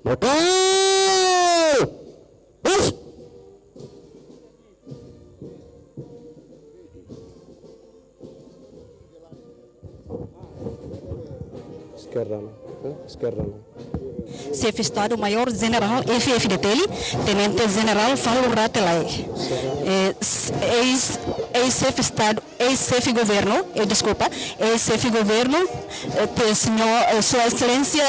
Motor! Bus! Sekarang, sekarang. Chefe Estado-Maior General FFDTL, Tenente General Paulo Ratelai, ex-chefe Estado, ex-chefe Governo, desculpa, ex-chefe Governo, senhor, Sua Excelência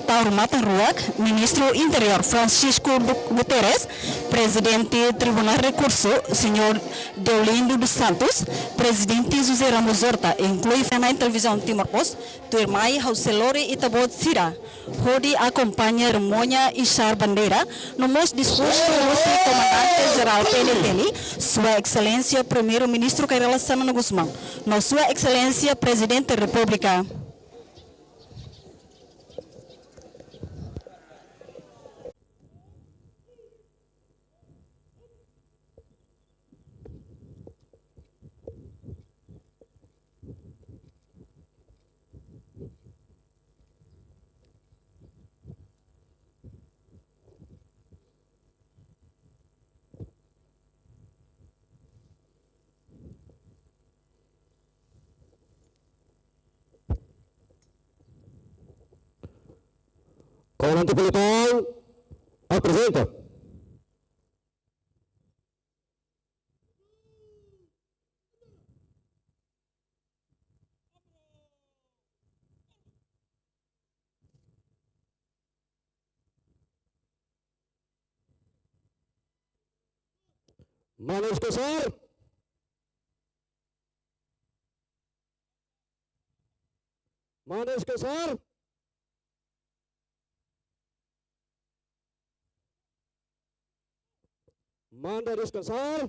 Tauro Mata Ruac, Ministro Interior Francisco Guterres, Presidente Tribunal Recurso, senhor Deolindo dos Santos, Presidente José Ramos Horta, inclui na televisão Timor-Post, Tuirmai Hauselore Itabot Sira, Rodi acompanha Remonha Ishar Bandeira, no most disposto o Comandante Geral PLTL, Sua Excelência Primeiro-Ministro Kairala Sanana Guzmão, no Sua Excelência Presidente da República. Comandante Pelotão, apresenta. Manos Kesar. Manos Kesar. Manda descansar.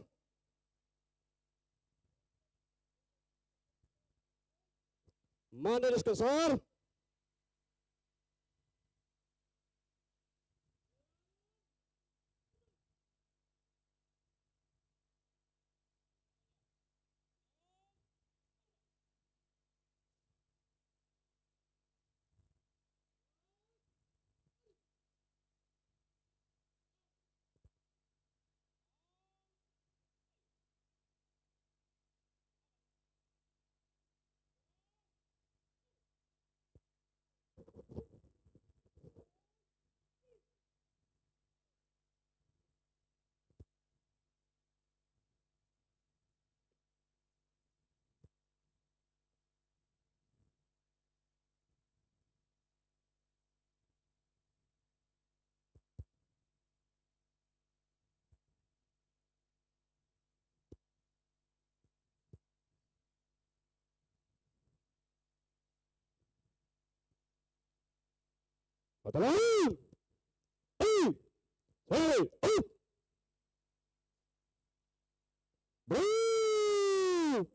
Manda descansar. Batalhão! Ei! Ei! Ei! Brum!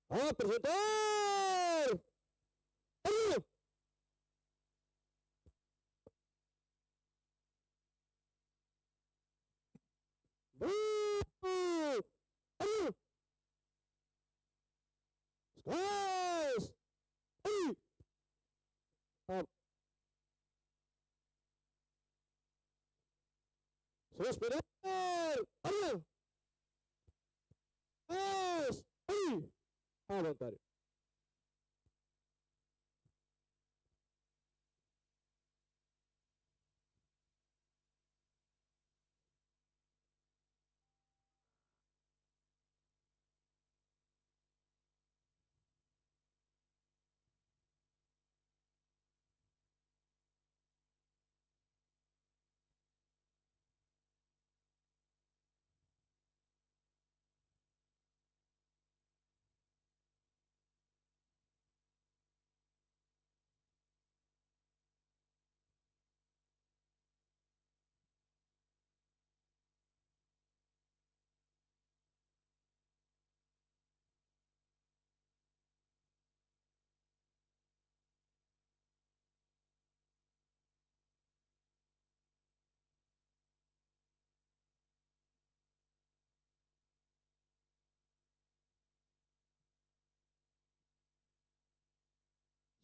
Apresentar! Guys! Suspender! Guys! Voluntário.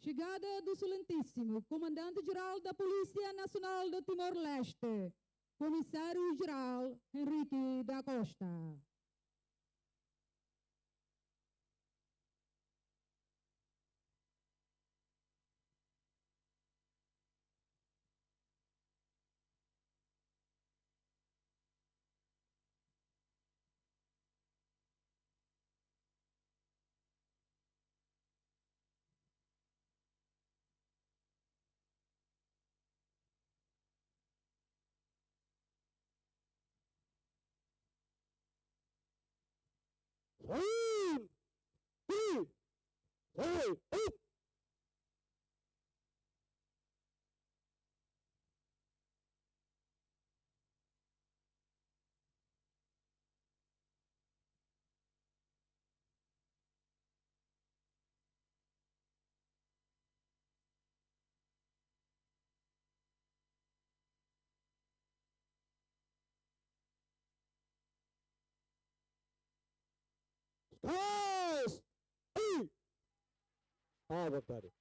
Chegada do Excelentíssimo Comandante-Geral da Polícia Nacional do Timor-Leste, Comissário-Geral Henrique da Costa. One, two, three, up. Guys! À vontade.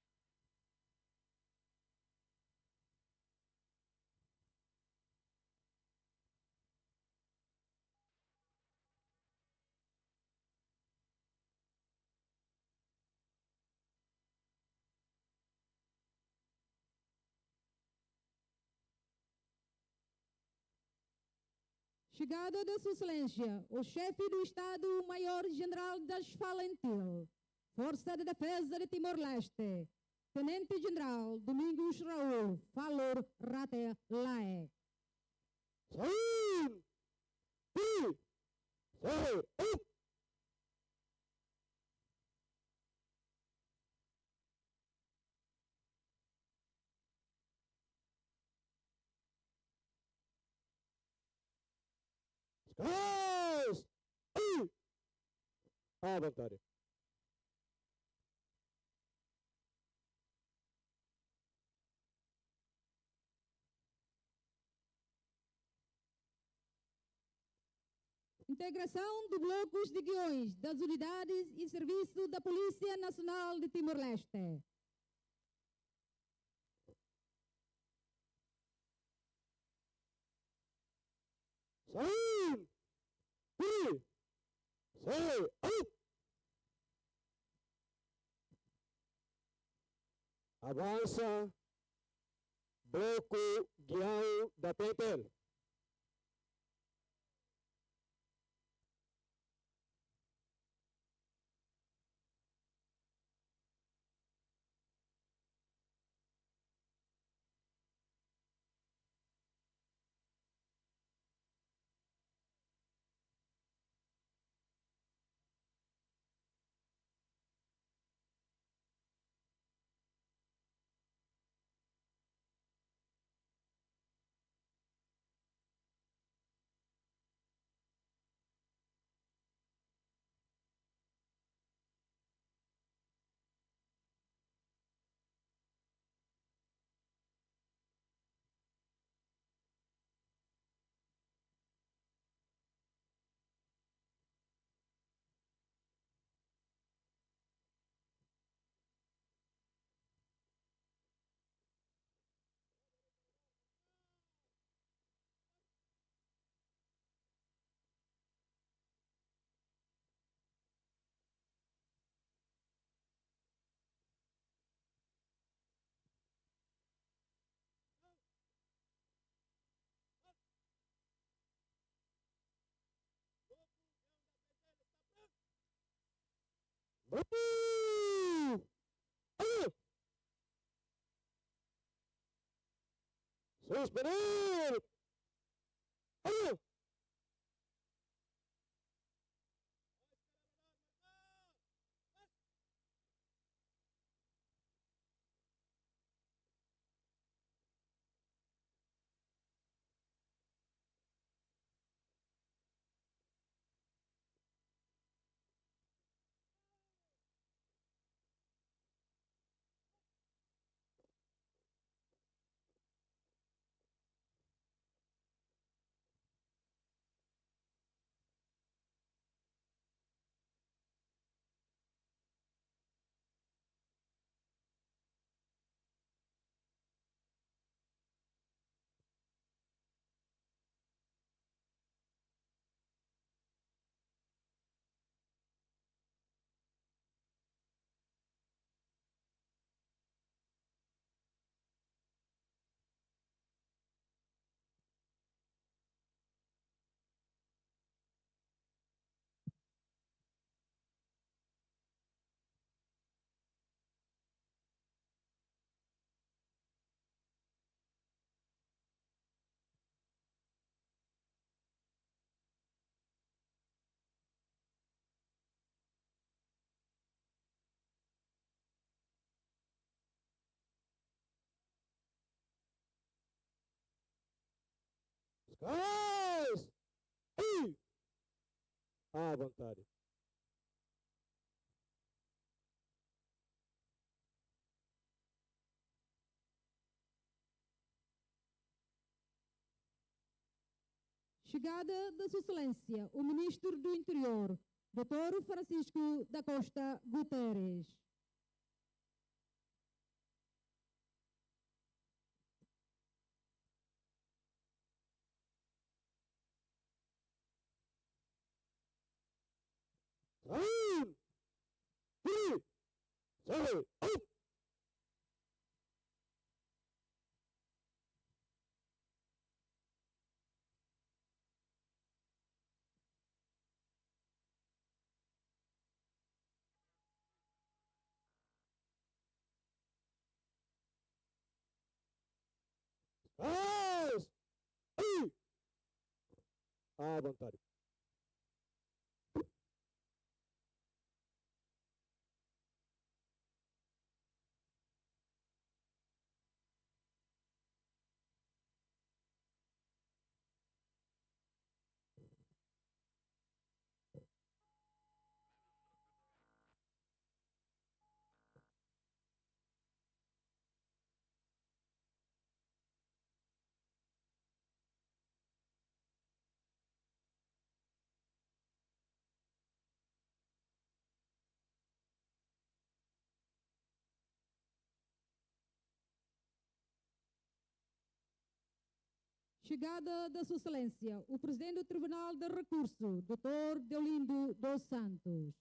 Chegada de Sua Excelência, o chefe do Estado-Maior-General das Falentil, Força de Defesa de Timor-Leste, Tenente-General Domingos Raul Falor Rate Lae. One, two, three, up. Guys! À vontade. Integração de blocos de guiões das unidades e serviço da Polícia Nacional de Timor-Leste. One, two, three, up. Avança. Bloco guião da Peter. Suspender! Gás! Ei! À vontade. Chegada da Sua Excelência, o Ministro do Interior, Dr. Francisco da Costa Guterres. Saúde! Saúde! Gás! Ei! À vontade. Chegada da Sua Excelência, o Presidente do Tribunal de Recurso, Dr. Deolindo dos Santos.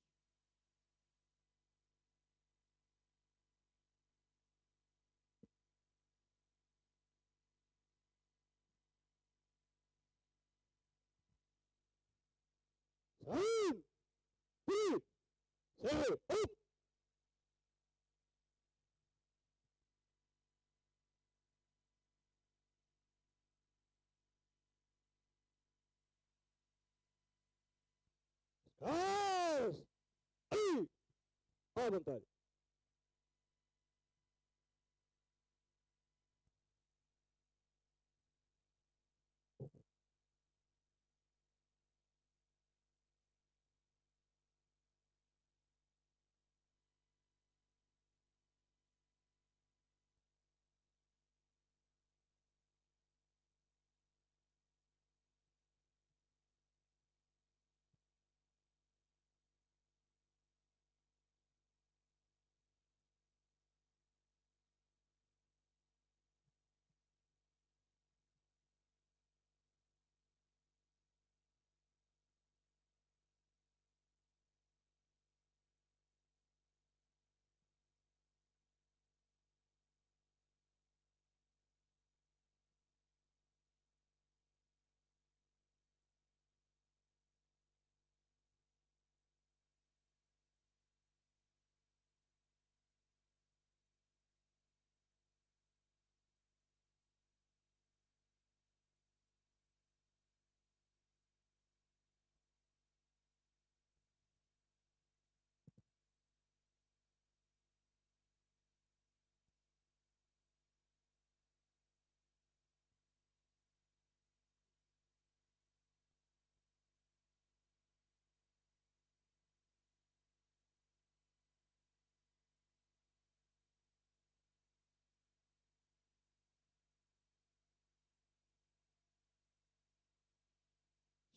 Saúde! Saúde! Gás! Ei! À vontade.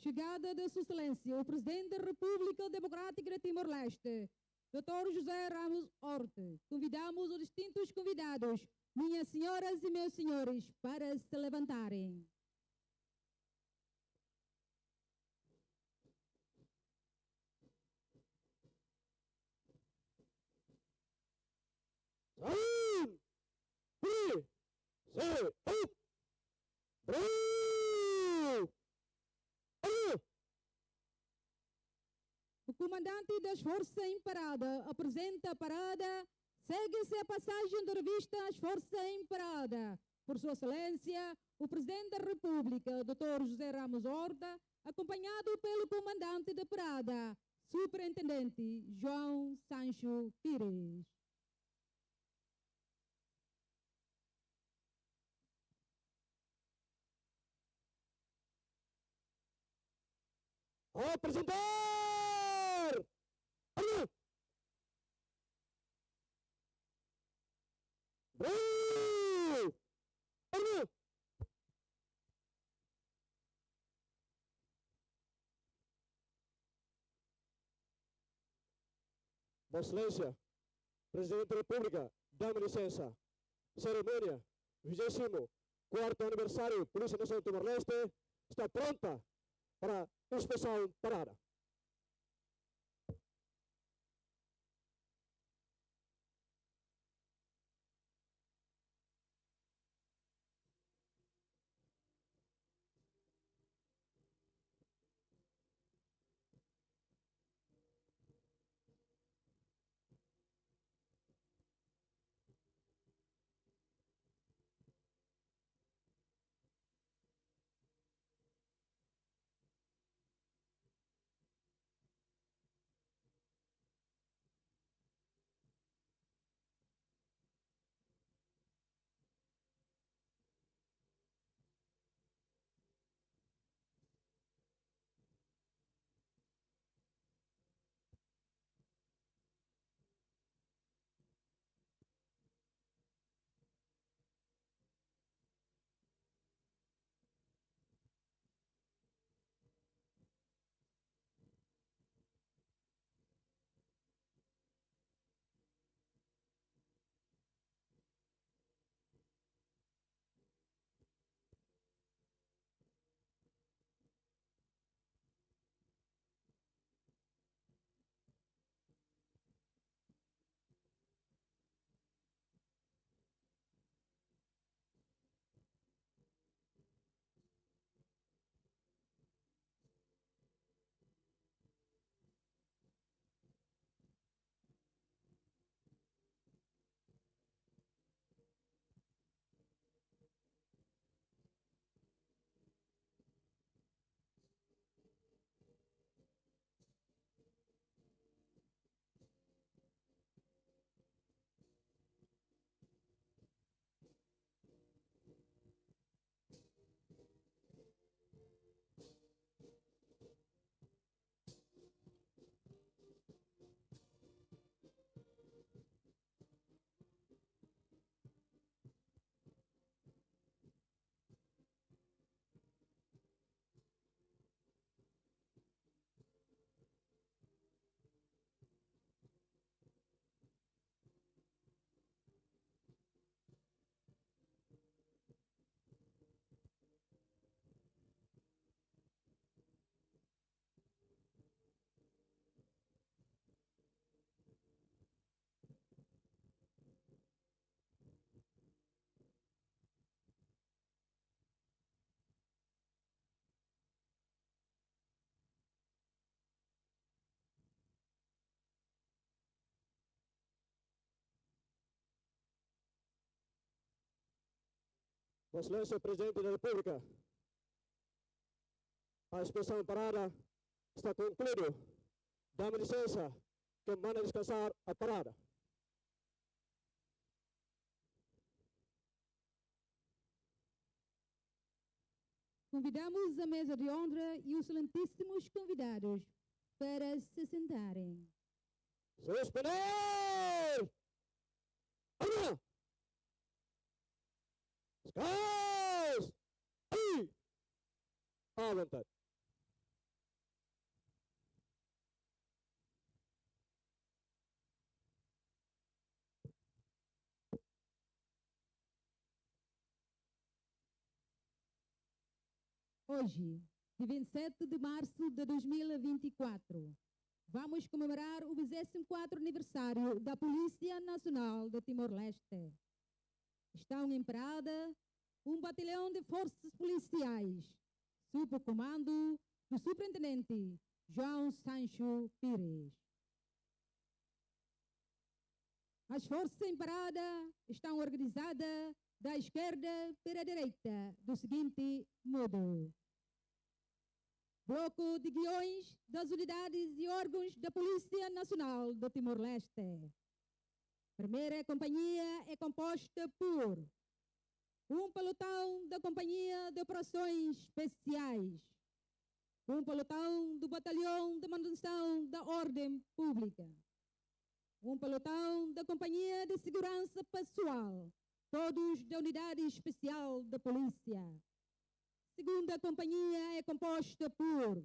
Chegada da Sua Excelência, o Presidente da República Democrática de Timor-Leste, Dr. José Ramos Horta. Convidamos os distintos convidados, minhas senhoras e meus senhores, para se levantarem. Saúde! Saúde! Brasil! O comandante das Forças em Parada apresenta a parada. Segue-se a passagem de revista às Forças em Parada. Por Sua Excelência, o Presidente da República, Dr. José Ramos Horta, acompanhado pelo comandante da parada, Superintendente João Sancho Pires. Apresentar! Arma! Bravo! Arma! Vossa Excelência, Presidente da República, dá-me licença. Cerimônia, 24º aniversário Polícia Nacional de Timor-Leste está pronta para inspeção parada. Vossa Excelência, Presidente da República, a inspeção parada está concluída. Dá-me licença que manda descansar a parada. Convidamos a mesa de honra e os excelentíssimos convidados para se sentarem. Suspender! Arma! Descanso! Aí! À vontade. Hoje, de 27 de março de 2024, vamos comemorar o 24º aniversário da Polícia Nacional de Timor-Leste. Estão em parada um batalhão de forças policiais, sob o comando do Superintendente João Sancho Pires. As forças em parada estão organizadas da esquerda para a direita do seguinte modo: Bloco de guiões das unidades e órgãos da Polícia Nacional do Timor-Leste. Primeira companhia é composta por um pelotão da Companhia de Operações Especiais, pelotão do Batalhão de Manutenção da Ordem Pública, pelotão da Companhia de Segurança Pessoal, todos da Unidade Especial da Polícia. Segunda companhia é composta por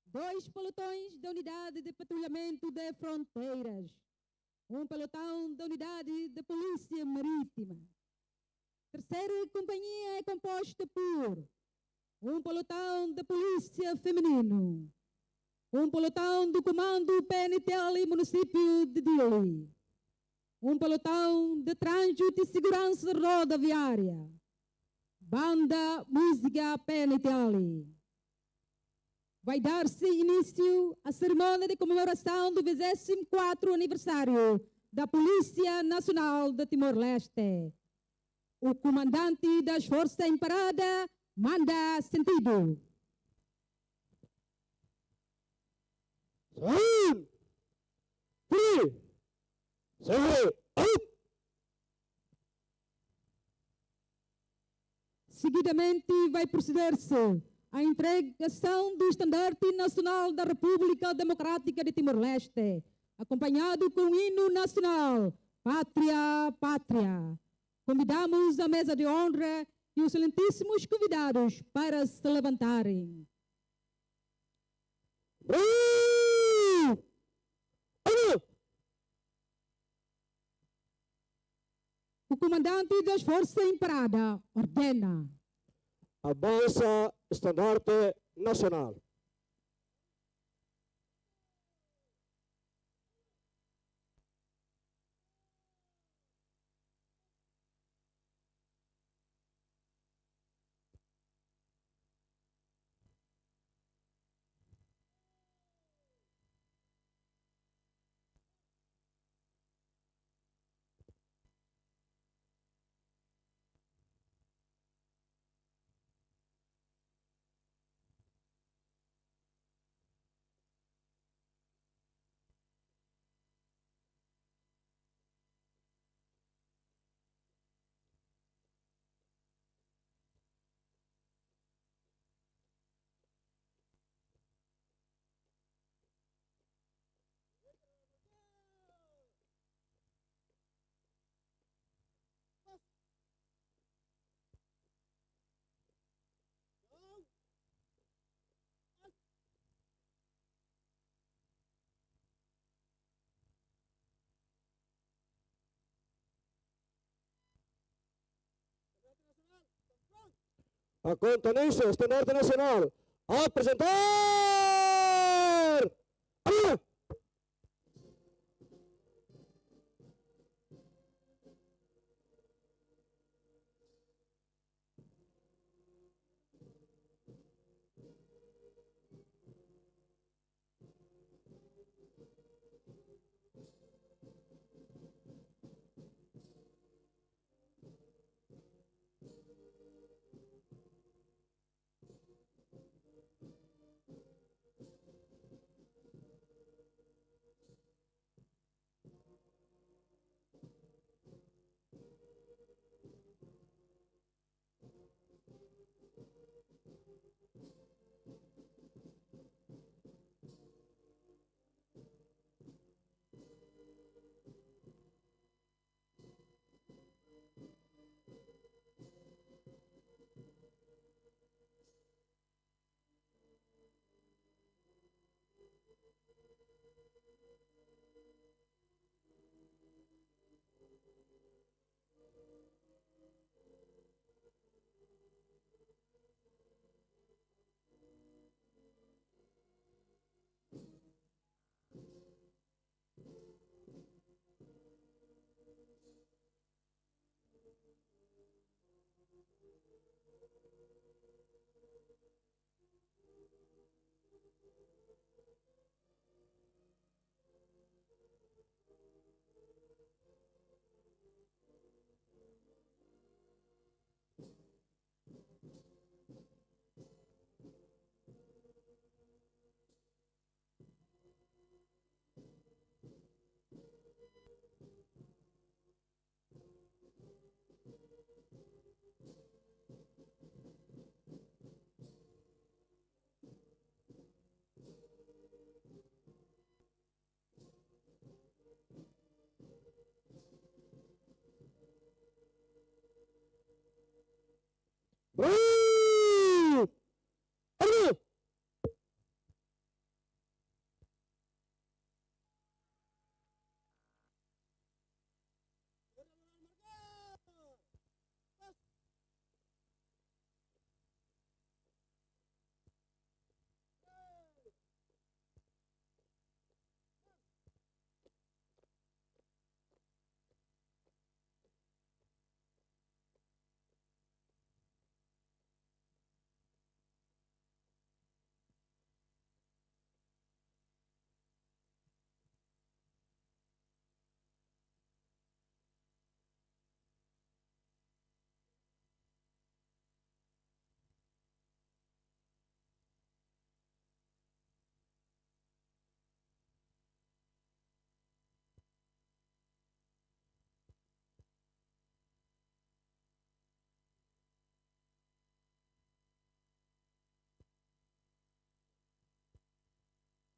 2 pelotões da Unidade de Patrulhamento de Fronteiras, pelotão da Unidade de Polícia Marítima. Terceira companhia é composta por pelotão da Polícia Feminino, pelotão do Comando PNTL Município de Dili, pelotão de Trânsito e Segurança Rodoviária, Banda Música PNTL. Vai dar-se início à cerimônia de comemoração do 24º aniversário da Polícia Nacional de Timor-Leste. O comandante das Forças em Parada manda sentido. Saúde! Free! Segue! Out! Seguidamente vai proceder-se a entregação do Estandarte Nacional da República Democrática de Timor-Leste, acompanhado com o hino nacional, Pátria, Pátria. Convidamos a mesa de honra e os excelentíssimos convidados para se levantarem. O comandante das Forças em Parada ordena. Avança Estandarte Nacional. A conta nisso, Estandarte Nacional. Apresentar! Ah! Brasil! Arma!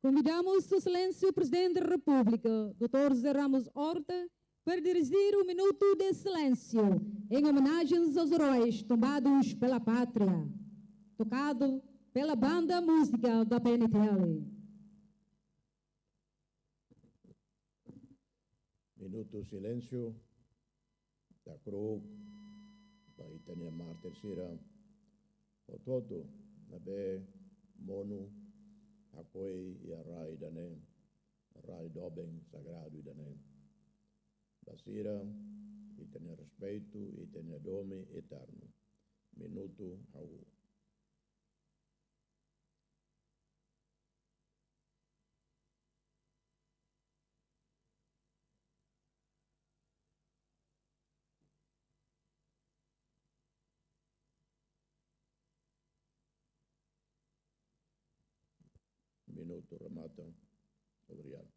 Convidamos Sua Excelência o Presidente da República, Dr. José Ramos Horta, para dirigir o minuto de silêncio em homenagens aos heróis tombados pela pátria, tocado pela banda música da PNTL. Minuto silêncio da Cruz, da Itania Mar Terceira, o todo, na B, Mono, Akoi e Arai Dané, Arai Doben, Sagrado e Dané. Basira, e tenha respeito, e tenha dome eterno. Minuto ao. Minuto remata. Obrigado.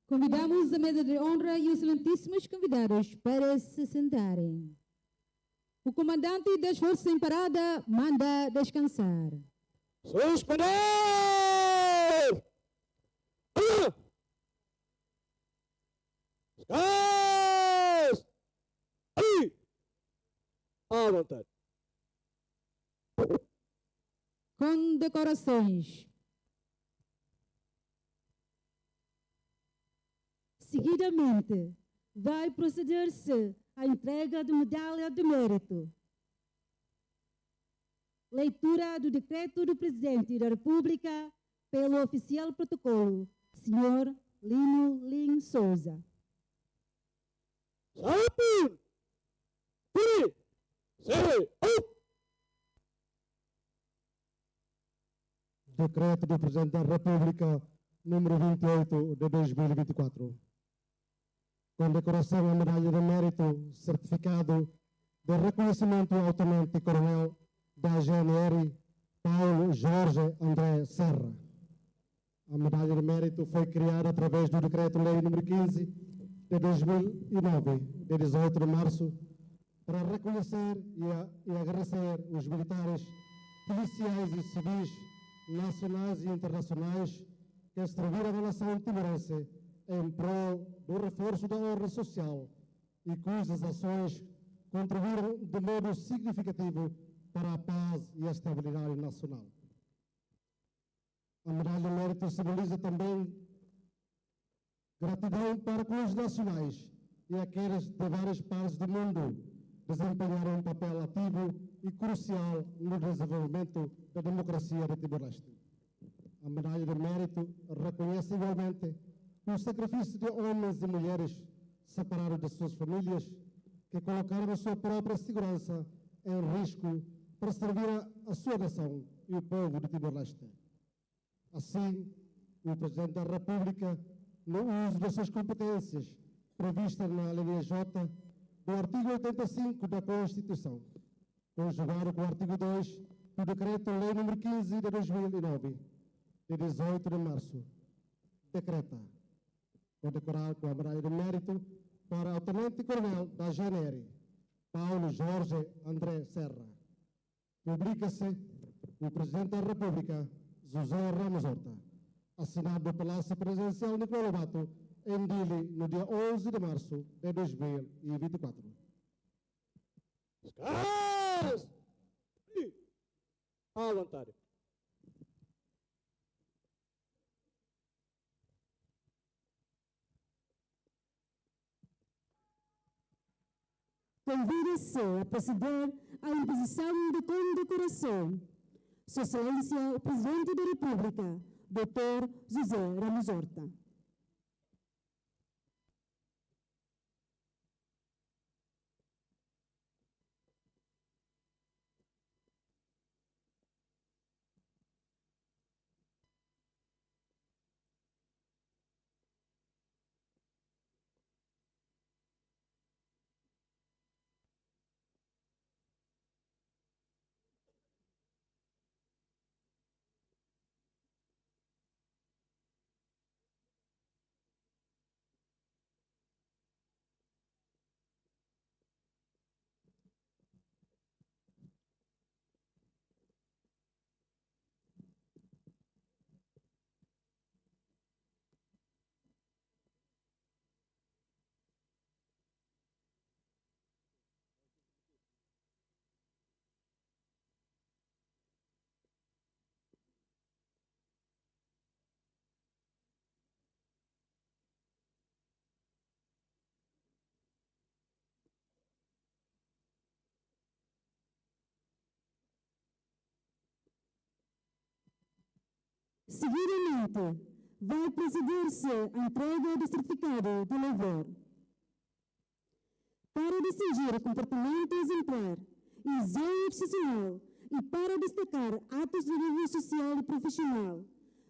Convidamos a mesa de honra e os excelentíssimos convidados para se sentarem. O comandante das Forças em Parada manda descansar. Suspender! Descanse! Ali! À vontade. Condecorações. Seguidamente, vai proceder-se à entrega de medalha de mérito. Leitura do decreto do Presidente da República pelo oficial protocolo, Sr. Lino Lin Souza. Saúde! Tire! Se! decreto do Presidente da República número 28 de 2024. Condecoração à medalha de mérito, certificado de reconhecimento ao Tenente Coronel da GNR, Paulo Jorge André Serra. A medalha de mérito foi criada através do Decreto-Lei número 15 de 2009, de 18 de março, para reconhecer e agradecer os militares, policiais e civis, nacionais e internacionais, que serviram à nação timorense em prol do reforço da ordem social e cujas ações contribuíram de modo significativo para a paz e a estabilidade nacional. A medalha de mérito simboliza também gratidão para com os nacionais e aqueles de várias partes do mundo desempenharam um papel ativo e crucial no desenvolvimento da democracia de Timor-Leste. A medalha de mérito reconhece igualmente o sacrifício de homens e mulheres separados de suas famílias que colocaram a sua própria segurança em risco para servir a sua nação e o povo de Timor-Leste. Assim, o Presidente da República, no uso das suas competências previstas na linha J do artigo 85 da Constituição, conjugado com o artigo 2 do Decreto-Lei número 15 de 2009, de 18 de março, decreta condecorar com a medalha de mérito para o Tenente Coronel da GNR, Paulo Jorge André Serra. Publica-se o Presidente da República, José Ramos Horta, assinado no Palácio Presidencial Nicolau Lobato, em Dili, no dia 11 de março de 2024. Caras! À vontade. Convida-se a proceder à imposição de condecoração. Sua Excelência, o Presidente da República, Dr. José Ramos Horta. Seguidamente, vai proceder-se à entrega do certificado de louvor. Para distinguir o comportamento exemplar e zelo excepcional e para destacar atos de nível social e profissional,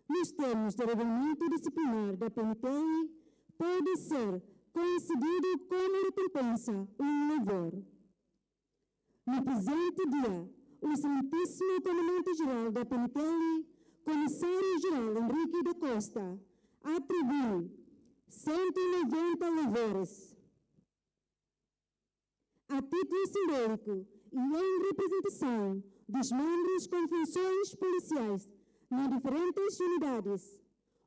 nos termos do regulamento disciplinar da PNTL, pode ser concedido como recompensa um louvor. No presente dia, o Excelentíssimo Comandante-Geral da PNTL, Comissário-Geral Henrique da Costa, atribui 190 louvores. A título simbólico e em representação dos membros com funções policiais nas diferentes unidades,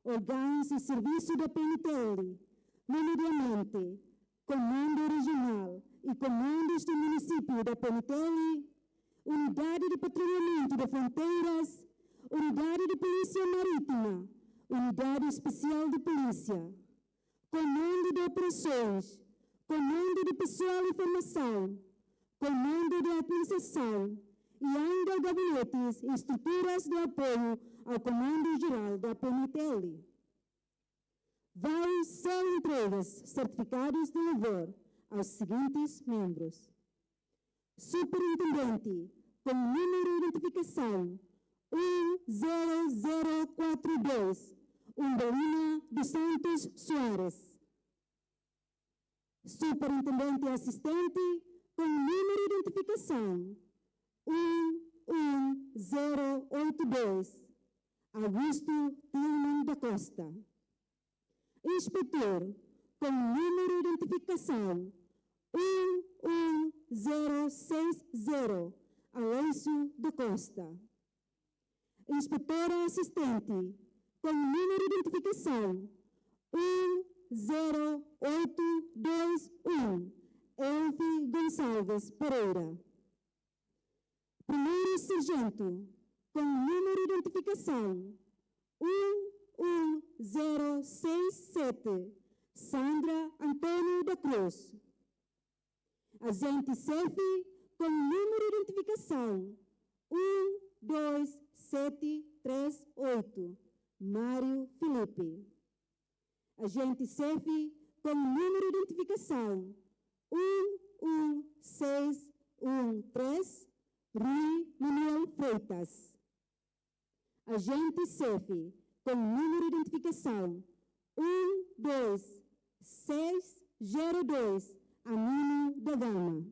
órgãos e serviços da PNTL, nomeadamente Comando Regional e Comandos do Município da PNTL, Unidade de Patrulhamento de Fronteiras, Unidade de Polícia Marítima, Unidade Especial de Polícia, Comando de Operações, Comando de Pessoal e Formação, Comando de Administração e ainda gabinetes e estruturas de apoio ao Comando-Geral da PNTL. Vão ser entregues certificados de louvor aos seguintes membros: Superintendente com número de identificação 10042, Umbelina dos Santos Soares. Superintendente assistente com número de identificação 11082, Augusto Tilman da Costa. Inspetor com número de identificação 11060, Alonso da Costa. Inspetora assistente com número de identificação 10821, Elvi Gonçalves Pereira. Primeiro sargento com número de identificação 11067, Sandra Antônio da Cruz. Agente chefe com número de identificação 12738, Mário Felipe. Agente chefe com número de identificação 11613, Rui Manuel Freitas. Agente chefe com número de identificação 12602, Amino da Gama.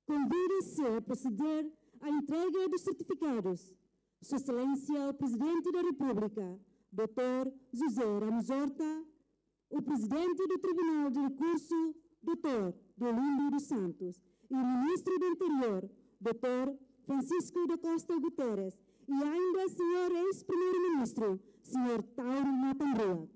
Convida-se a proceder à entrega dos certificados. Sua Excelência, o Presidente da República, Dr. José Ramos Horta, o Presidente do Tribunal de Recurso, Dr. Deolindo dos Santos, e o Ministro do Interior, Dr. Francisco da Costa Guterres, e ainda o Sr. Ex-Primeiro-Ministro, Sr. Tauro Matambrua.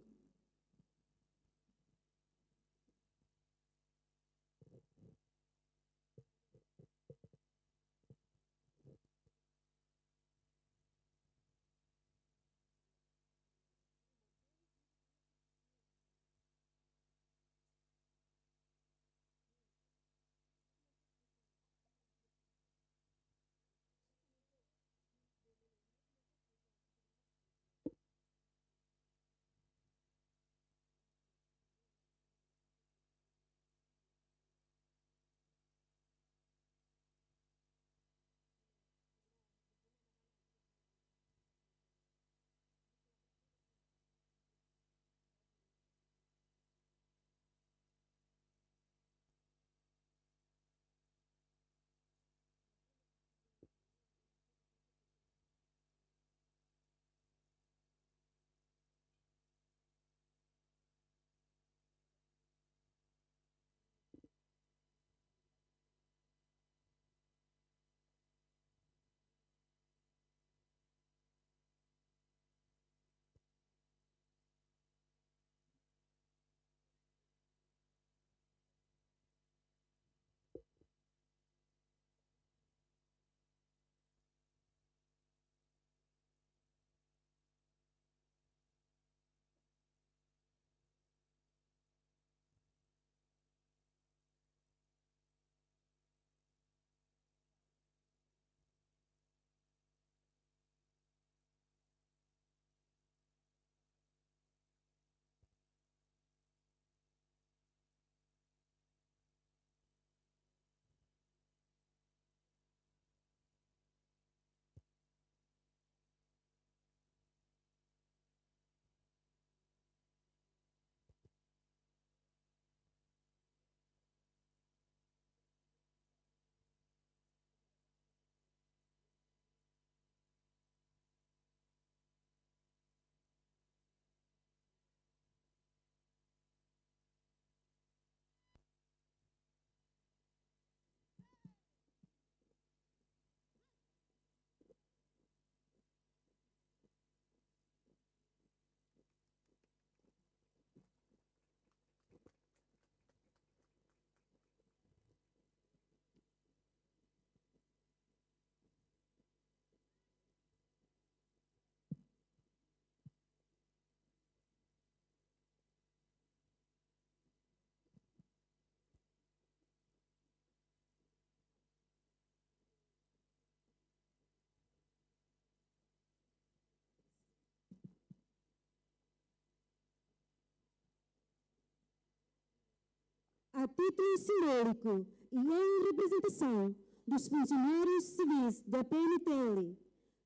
a título simbólico e em representação dos funcionários civis da PNTL,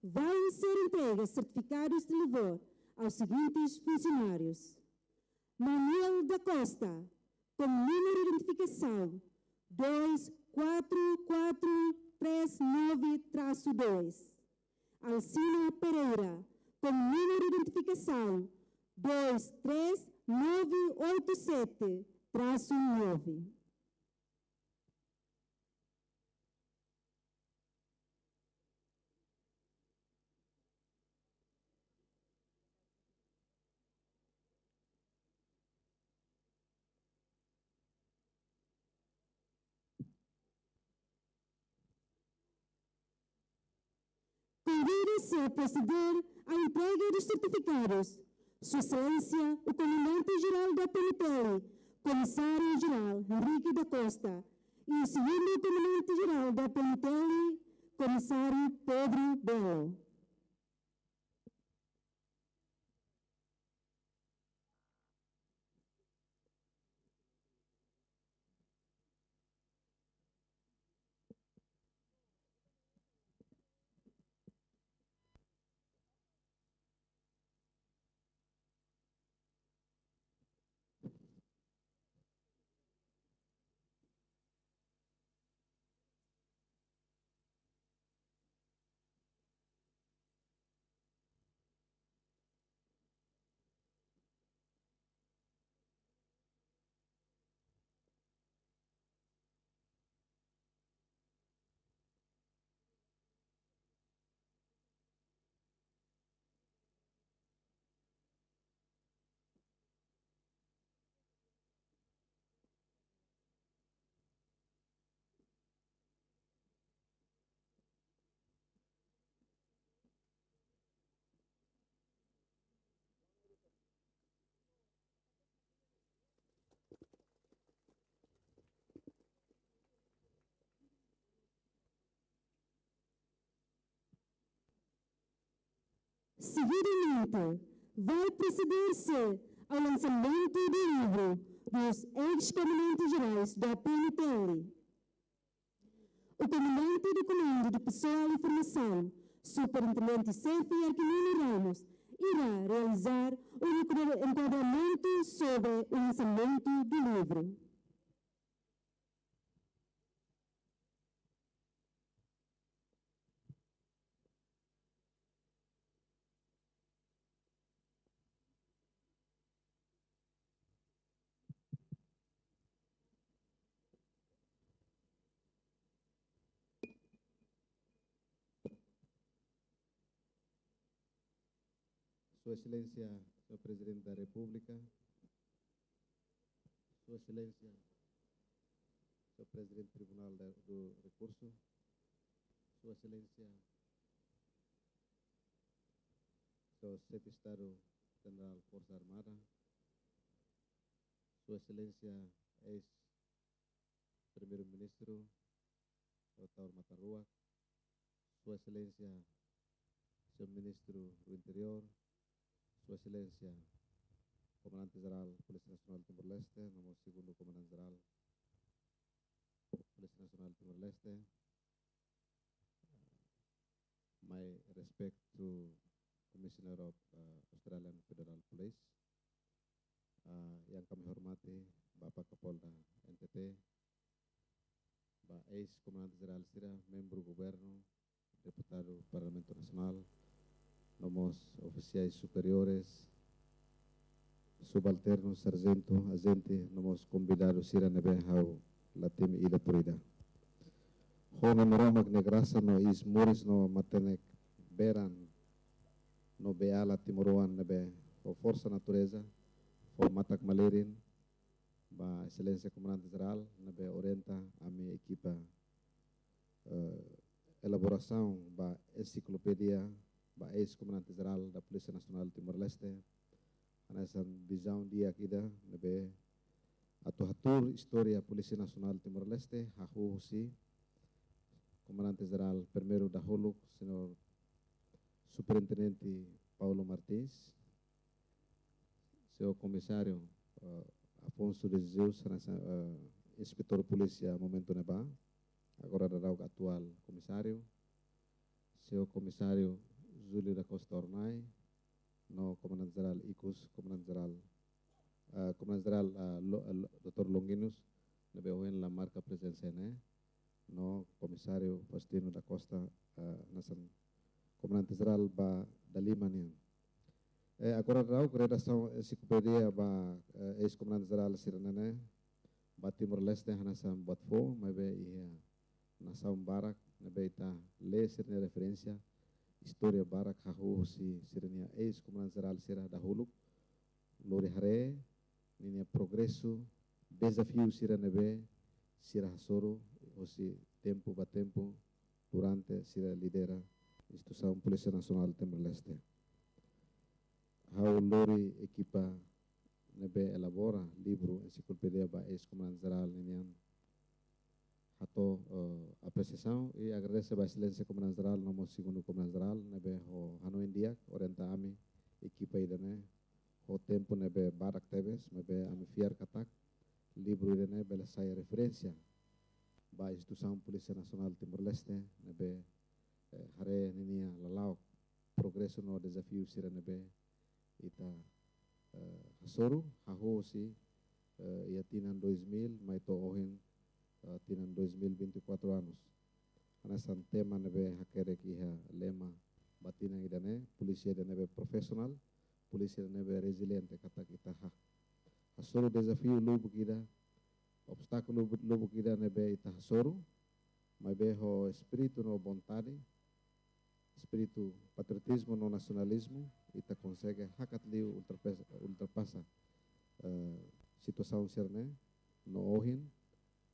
vão ser entregues certificados de louvor aos seguintes funcionários: Manuel da Costa, com número de identificação 24439-2. Alcina Pereira, com número de identificação 23987-9. Convida-se a proceder à entrega dos certificados. Sua Excelência, o Comandante-Geral da PNTL, Comissário-Geral Henrique da Costa, e o segundo Comandante-Geral da PNTL, Comissário Pedro Belo. Seguidamente, vai proceder-se ao lançamento do livro dos ex-comandantes gerais da PNTL. O comandante do Comando de Pessoal e Informação, Superintendente-Chefe Arquimino Ramos, irá realizar um enquadramento sobre o lançamento do livro. Sua Excelência, Senhor Presidente da República, Sua Excelência, Senhor Presidente do Tribunal do Recurso, Sua Excelência, Senhor Secretário-General Força Armada, Sua Excelência, ex-Primeiro-Ministro, Dr. Matarrua, Sua Excelência, Senhor Ministro do Interior, Sua Excelência, Comandante-Geral Polícia Nacional de Timor-Leste, nomo segundo Comandante-Geral Polícia Nacional de Timor-Leste, my respect to Commissioner of Australian Federal Police, yang kami hormati Bapak Kapolda NTT, Pak ex-Comandante-Geral Sira, Membro Governo, Deputado Parlamento Nacional, nomos oficiais superiores, subalternos, sargento, agente, nomos convidados sira nebe hau latim ila purida. Hona noromag negrasa no is muris no matenek beran no beala timoruan nebe o força natureza, o matak malerin, ba excelência comandante geral nebe orienta a minha equipa elaboração ba enciclopédia ba ex-comandante-geral da Polícia Nacional de Timor-Leste, anasan visão dia kita nebe atuhatur história Polícia Nacional de Timor-Leste, hahuhusi, comandante-geral primeiro da Holuk, senhor Superintendente Paulo Martins, senhor comissário Afonso de Jesus, Inspektor Polícia momento neba, agora da o atual comissário, seu comissário Júlio da Costa Ornai, no comandante-geral Icus, comandante-geral Dr. Longinus, nebe ohen la marca presença né, no comissário Faustino da Costa, nasan comandante-geral ba Dalima nian. Agora da redação enciclopédia ba ex-comandante-geral Siranane, ba Timor-Leste hanasam Botfo, mabe ia nasam barak, nebe ita le sirne referência história barak hahu si sirnia ex-comandante-geral Sirah dahulu, lori hare, ninia progresso, desafio Sirah nebe, Sirah Soro, osi tempo ba tempo, durante Sirah lidera Instituição Polícia Nacional Timor-Leste. Hau lori equipa nebe elabora livro enciclopédia ba ex-comandante-geral ninian hato apreciação e agradeço a excelência comandante-geral nomor segundo comandante-geral nebe ho Hanoi Indiak orienta ami equipa idane ho tempo nebe barak tebes nebe ami fiar katak livro idane bela saya referência ba Instituição Polícia Nacional Timor-Leste nebe hare ninia lalau progresso no desafio Sirah nebe ita hasoro haho si ia tinan 2000 mai to ohin tinan 2024 anos anasan tema nebe hakere kiha lema batina idane polisi nebe profesional polisi nebe resiliente kata kita hasoro desafio lubu kida obstáculo lubu kida nebe ita hasoro mai beho espírito no vontade espírito patriotismo no nacionalismo ita consegue hakatliu ultrapassa situação serne no ohin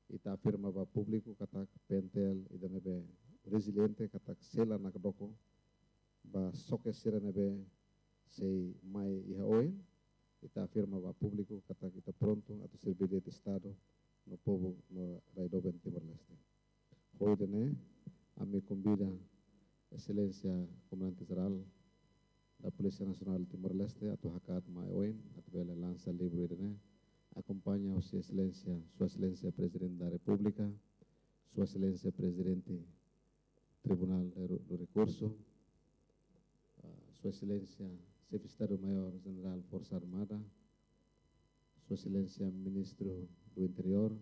ita afirma ba público katak pentel ida nebe resiliente katak sela nakdoko ba soke sira nebe sei mai iha ohin ita afirma ba público katak ita pronto atau servir de estado no povo no Raidoben Timor-Leste. Hoy dene ami convida Excelência Comandante-Geral da Polícia Nacional Timor-Leste, atau Hakat Maioin, atau bela lança livro ini, acompanha o Sua Excelência Presidente da República, Sua Excelência Presidente Tribunal do Recurso, Sua Excelência Chefe Estado-Maior General Força Armada, Sua Excelência Ministro do Interior,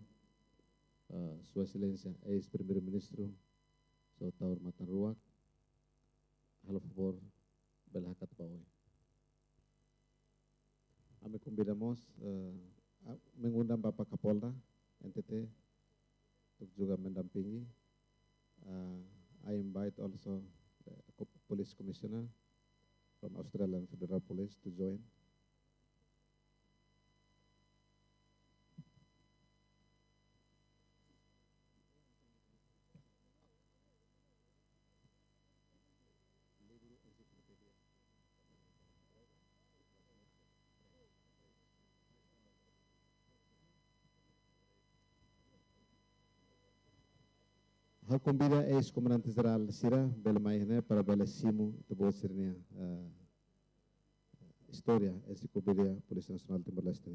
Sua Excelência Ex-Primeiro-Ministro, Sr. Taur Matan Ruak, halo favor belhakat bawah. Kami convidamos mengundang Bapak Kapolda NTT untuk juga mendampingi. I invite also the Police Commissioner from Australian Federal Police to join. Hal convida ex-comandante-geral Sirah bela maihne para bela simu tebol sirnia história enciclopédia Polícia Nacional Timor-Leste.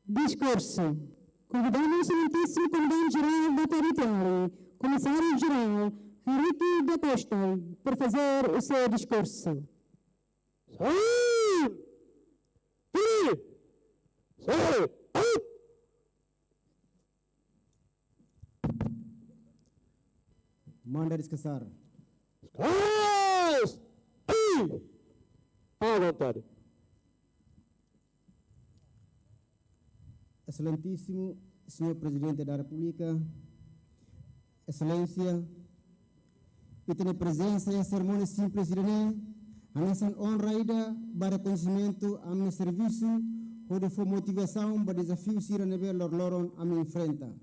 Discurso. Convidamos o excelentíssimo Comandante-Geral do Território, Comissário-Geral, Henrique da Costa, para fazer o seu discurso. Manda descansar. À vontade. Excelentíssimo Senhor Presidente da República, Excelência, e ter presença em cerimônia simples irene, a nossa honra ida para conhecimento a meu serviço, onde foi motivação para desafio se irene ver loron a minha enfrenta.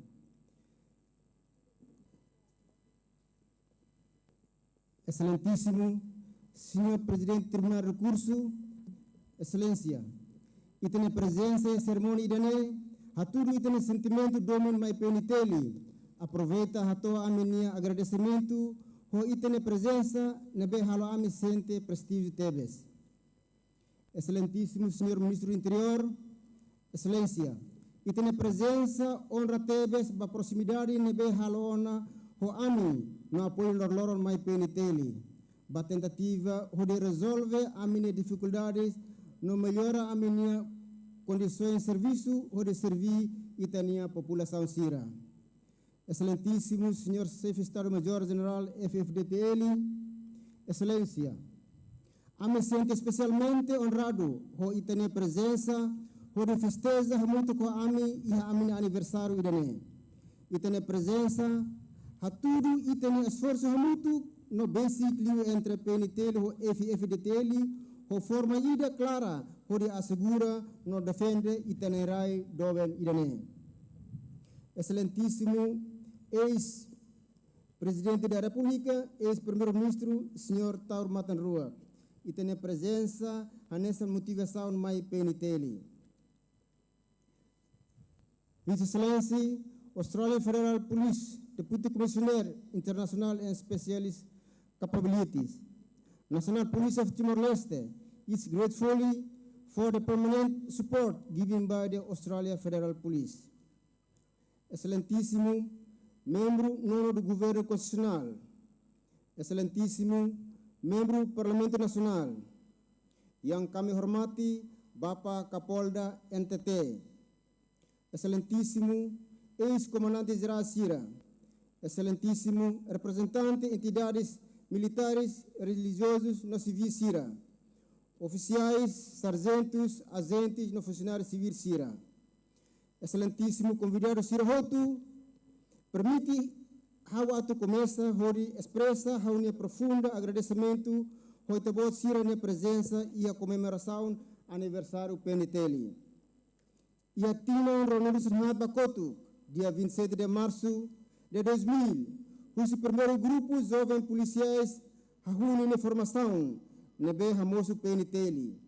Excelentíssimo Senhor Presidente do Tribunal de Recurso, Excelência, e ter presença em cerimônia irene, a tudo e tem sentimento do homem mais penitele. Aproveita a tua minha agradecimento, e tem presença, nebe halo ami sente prestígio tebes. Excelentíssimo Senhor Ministro do Interior, Excelência, e tem presença, honra tebes, ba proximidade, nebe halo ona, ami, no apoio loron mais penitele. Ba tentativa, de resolve a minha dificuldades, no melhora a minha condições de serviço, de servir e tenia população sira. Excelentíssimo Senhor Chefe de Estado-Maior-General FFDTL, Excelência, a me sinto especialmente honrado e tenho presença, de festeja muito com a mim e a meu aniversário idane. E tenho presença, a tudo e tenho esforço muito no bem ciclo entre PNTL e FFDTL, de forma ida clara, de assegura, no defende e tenerai doven idane. Excelentíssimo ex-presidente da República, ex-primeiro-ministro, senhor Tauro Matanrua, e tem presença nessa motivação mais PNTL. His Excellency, Australian Federal Police, Deputy Commissioner International and Specialist Capabilities, National Police of Timor-Leste, is grateful for the permanent support given by the Australia Federal Police. Excelentíssimo membro nono do Governo Constitucional, Excelentíssimo membro do Parlamento Nacional, yang kami hormati Bapak Kapolda NTT, Excelentíssimo ex-comandante geral Sira, Excelentíssimo representante de entidades militares e religiosos no civil Sira, oficiais, sargentos, agentes no funcionário civil Sira, Excelentíssimo convidado Sira Hotu, permite how atu começa hori expressa how ne profunda agradecimento hoi tebot Sira ne presença e a comemoração aniversário PNTL. E a Tina Ronaldo Serhat Bakoto, dia 27 de março de 2000, o primeiro grupo jovem policiais hahuni ne formação nebe hamoso PNTL.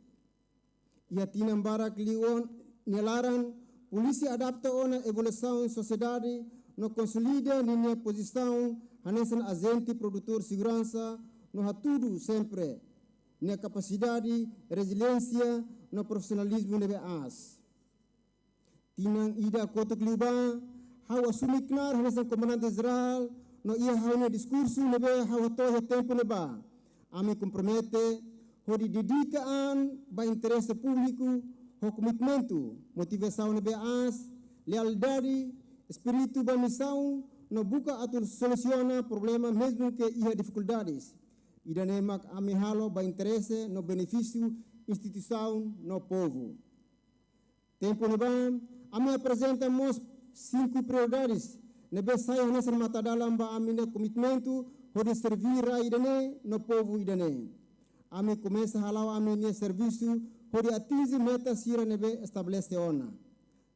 E a Tina Mbarak Lion nelaran polícia adapta ona evolução sociedade no consolida minha posição nessa agente produtor segurança no tudo sempre na capacidade resiliência no profissionalismo nebe as tinang ida kota kliuba how assumi knar nessa comandante geral no ia how ne discurso nebe how to tempo neba ami compromete hodi dedikaan ba interesse público ho commitmento motivação nebe as lealdade espírito da missão no buka atur soluciona problema mesmo que ia dificuldades. Ida nemak amihalo ba interesse no benefício instituição no povo. Tempo neba, ami apresentamos 5 prioridades nebe saya nessa matadalam ba amine commitmento de servir a idane no povo idane. Ami começa halau amine serviço de atingir meta sira nebe estabelece ona.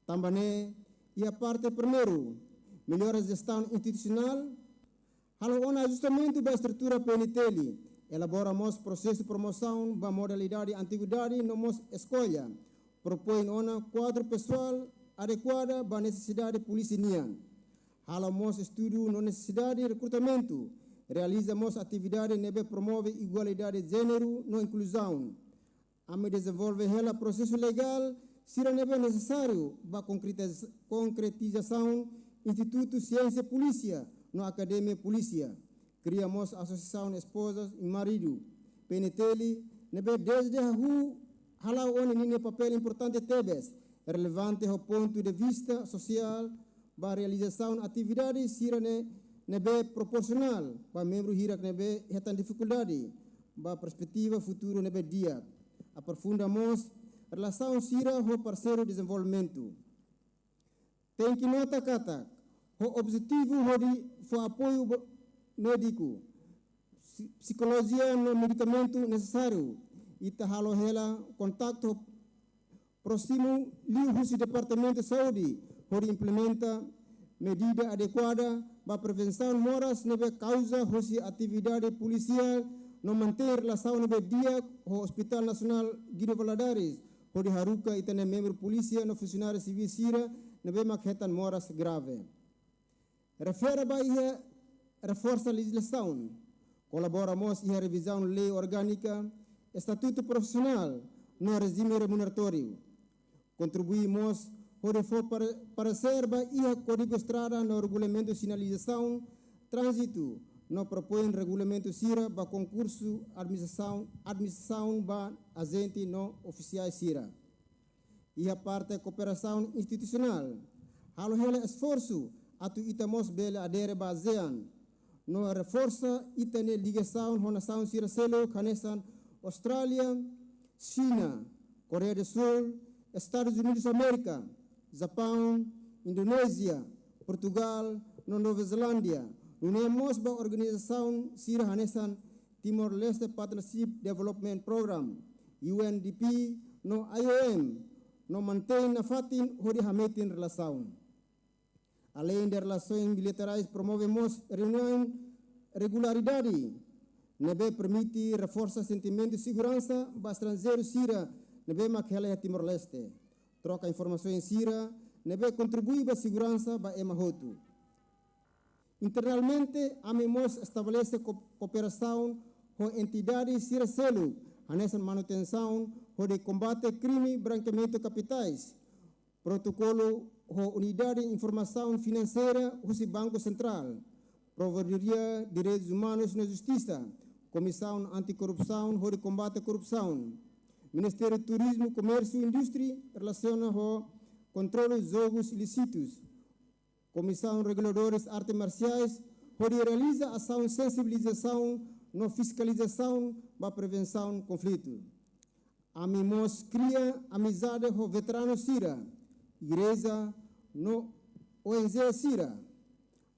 Tambane e a parte primeiro, melhor gestão institucional, halo ona ajustamento da estrutura PNTL, elaboramos processo de promoção da modalidade antiguidade no mos escolha, propõe ona quadro pessoal adequada para necessidade policial, halo mos estudo no necessidade de recrutamento, realizamos atividade nebe promove igualdade de gênero no inclusão, a me desenvolve ela processo legal se é necessário para concretização Instituto Ciência Polícia, na Academia Polícia, criamos a Associação Esposas e Marido, PNTL, nebe desde a halau oni nini papel importante tebes, relevante ao ponto de vista social, para a realização de atividades sirane nebe proporcional, para membro hirak nebe hetan dificuldade, para perspectiva futuro nebe dia. Aprofundamos relação sira ho parceiro desenvolvimento. Tem que nota kata, o objetivo hodi foi apoio médico, psicologia no medicamento necessário, e tahalo hela contato próximo liu husi departamento de saúde, hodi implementa medida adequada para prevenção moras nebe causa husi atividade policial no manter relação nebe dia ho Hospital Nacional Guido Valadares, hodi haruka itane membro polícia no funcionário civil sira nebe makhetan moras grave. Refere ba ia reforça a legislação, colaboramos em revisão lei orgânica, estatuto profissional no regime remuneratório, contribuímos para parecer ba ia código estrada no regulamento de sinalização, trânsito, no propõe regulamento sira ba concurso admissão ba agente no oficiais sira. E a parte cooperação institucional, halo hele esforço atu itamos bele adere ba ASEAN, no reforça itane ligação com nação sira selo kanesan Austrália, China, Coreia do Sul, Estados Unidos da América, Japão, Indonésia, Portugal, no Nova Zelândia. Unemos ba organização sira hanesan Timor-Leste Partnership Development Program, UNDP, no IOM, no mantém na fatin hori hametin relação. Além de relações bilaterais, promovemos reunião regularidade, nebe permite reforça sentimento de segurança para estrangeiros sira, nebe maquela Timor-Leste. Troca informações sira, nebe contribui para a segurança para emahotu. Internamente, amemos estabelece cooperação com entidades sira selo, nessa manutenção de combate crime e branqueamento de capitais, protocolo com unidade de informação financeira do Banco Central, Provedoria de Direitos Humanos na Justiça, Comissão Anticorrupção de Combate à Corrupção, Ministério do Turismo, Comércio e Indústria, relaciona com controle de jogos ilícitos, Comissão Reguladores de Artes Marciais, onde realiza ação de sensibilização na fiscalização para prevenção de conflito. Amimos cria amizade com veteranos sira, igreja no ONG sira,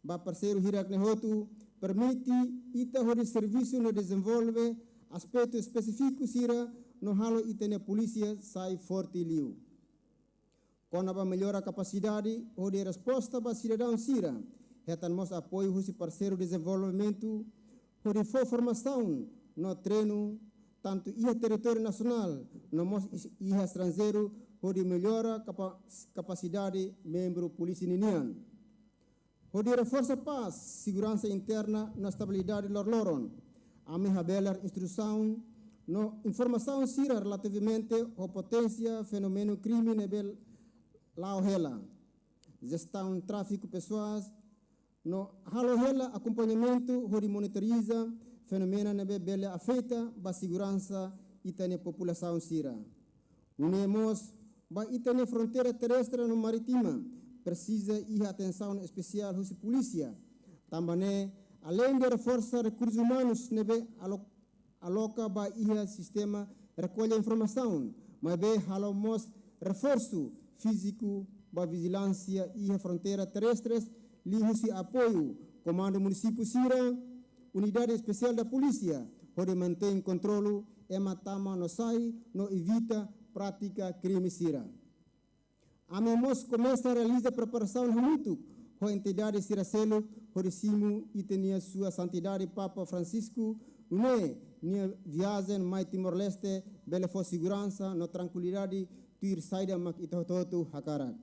para parceiro hirak nehotu, permite ita hori serviço no desenvolve aspecto específico sira no halo itene polícia sai forte liu. Quando a melhora a capacidade ou de resposta para cidadão sira, retanmos apoio husi parceiro de desenvolvimento, ou de formação no treino, tanto ia território nacional, no mos ia estrangeiro, ou de melhora capacidade membro polícia ninian. Ou de reforça paz, segurança interna na estabilidade lorloron, a habelar instrução, no informação sira relativamente ao potência fenômeno crime nebel lauhela, gestão tráfico pessoas, no halohela acompanhamento onde monitoriza fenômeno nebe bele afeta ba segurança itane população sira. Unemos ba itane fronteira terrestre no maritima precisa ir atenção especial husi polícia. Também além de reforçar recursos humanos nebe aloca ba ia sistema recolhe informação, mas be halomos reforço físico ba vigilância e fronteira terrestres lihusi apoio comando município sira unidade especial da polícia onde mantém controle e matama no sai no evita prática crime sira. Amemos começa a realizar preparação muito com a entidade sira selo onde simu e tinha sua santidade Papa Francisco une nia viagem mais Timor-Leste bele for segurança no tranquilidade tuir saída mak itototu hakarak.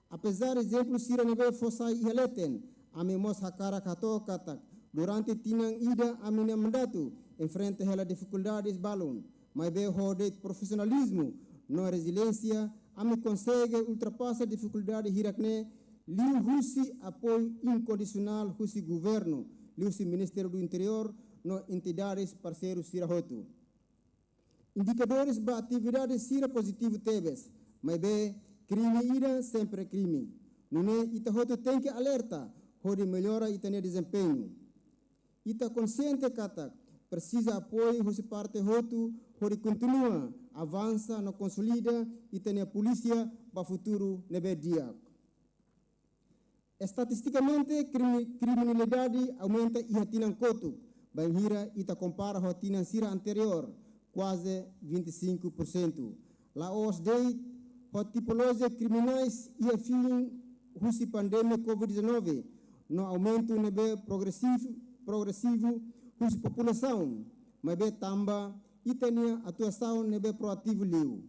Apesar de exemplo sira nebe fossai ihaleten, amemos hakarak hato katak. Durante tinang ida amina mandatu, enfrente hela dificuldades balon, mas be hode profissionalismo, no resiliência, ame consegue ultrapassar dificuldade hirakne, liu husi apoio incondicional husi governo, liusi Ministério do Interior no entidades parceiros Sira Hotu. Indicadores ba atividade Sira positivo tebes, mas be crime ira sempre crime. Nune ita Hotu tem que alerta, onde melhora itane desempenho. Ita consciente kata precisa apoio hoje parte Hotu, onde continua avança no consolida itane polícia para futuro nebe dia. Estatisticamente, criminalidade aumenta e hatinan kotu. Banhira ita compara hatinan sira anterior, quase 25%. La OSDEI, hot tipologia criminais e fim husi pandemia COVID-19, no aumento nebe progressivo husi população, mas be tamba itania atuação nebe proativo liu.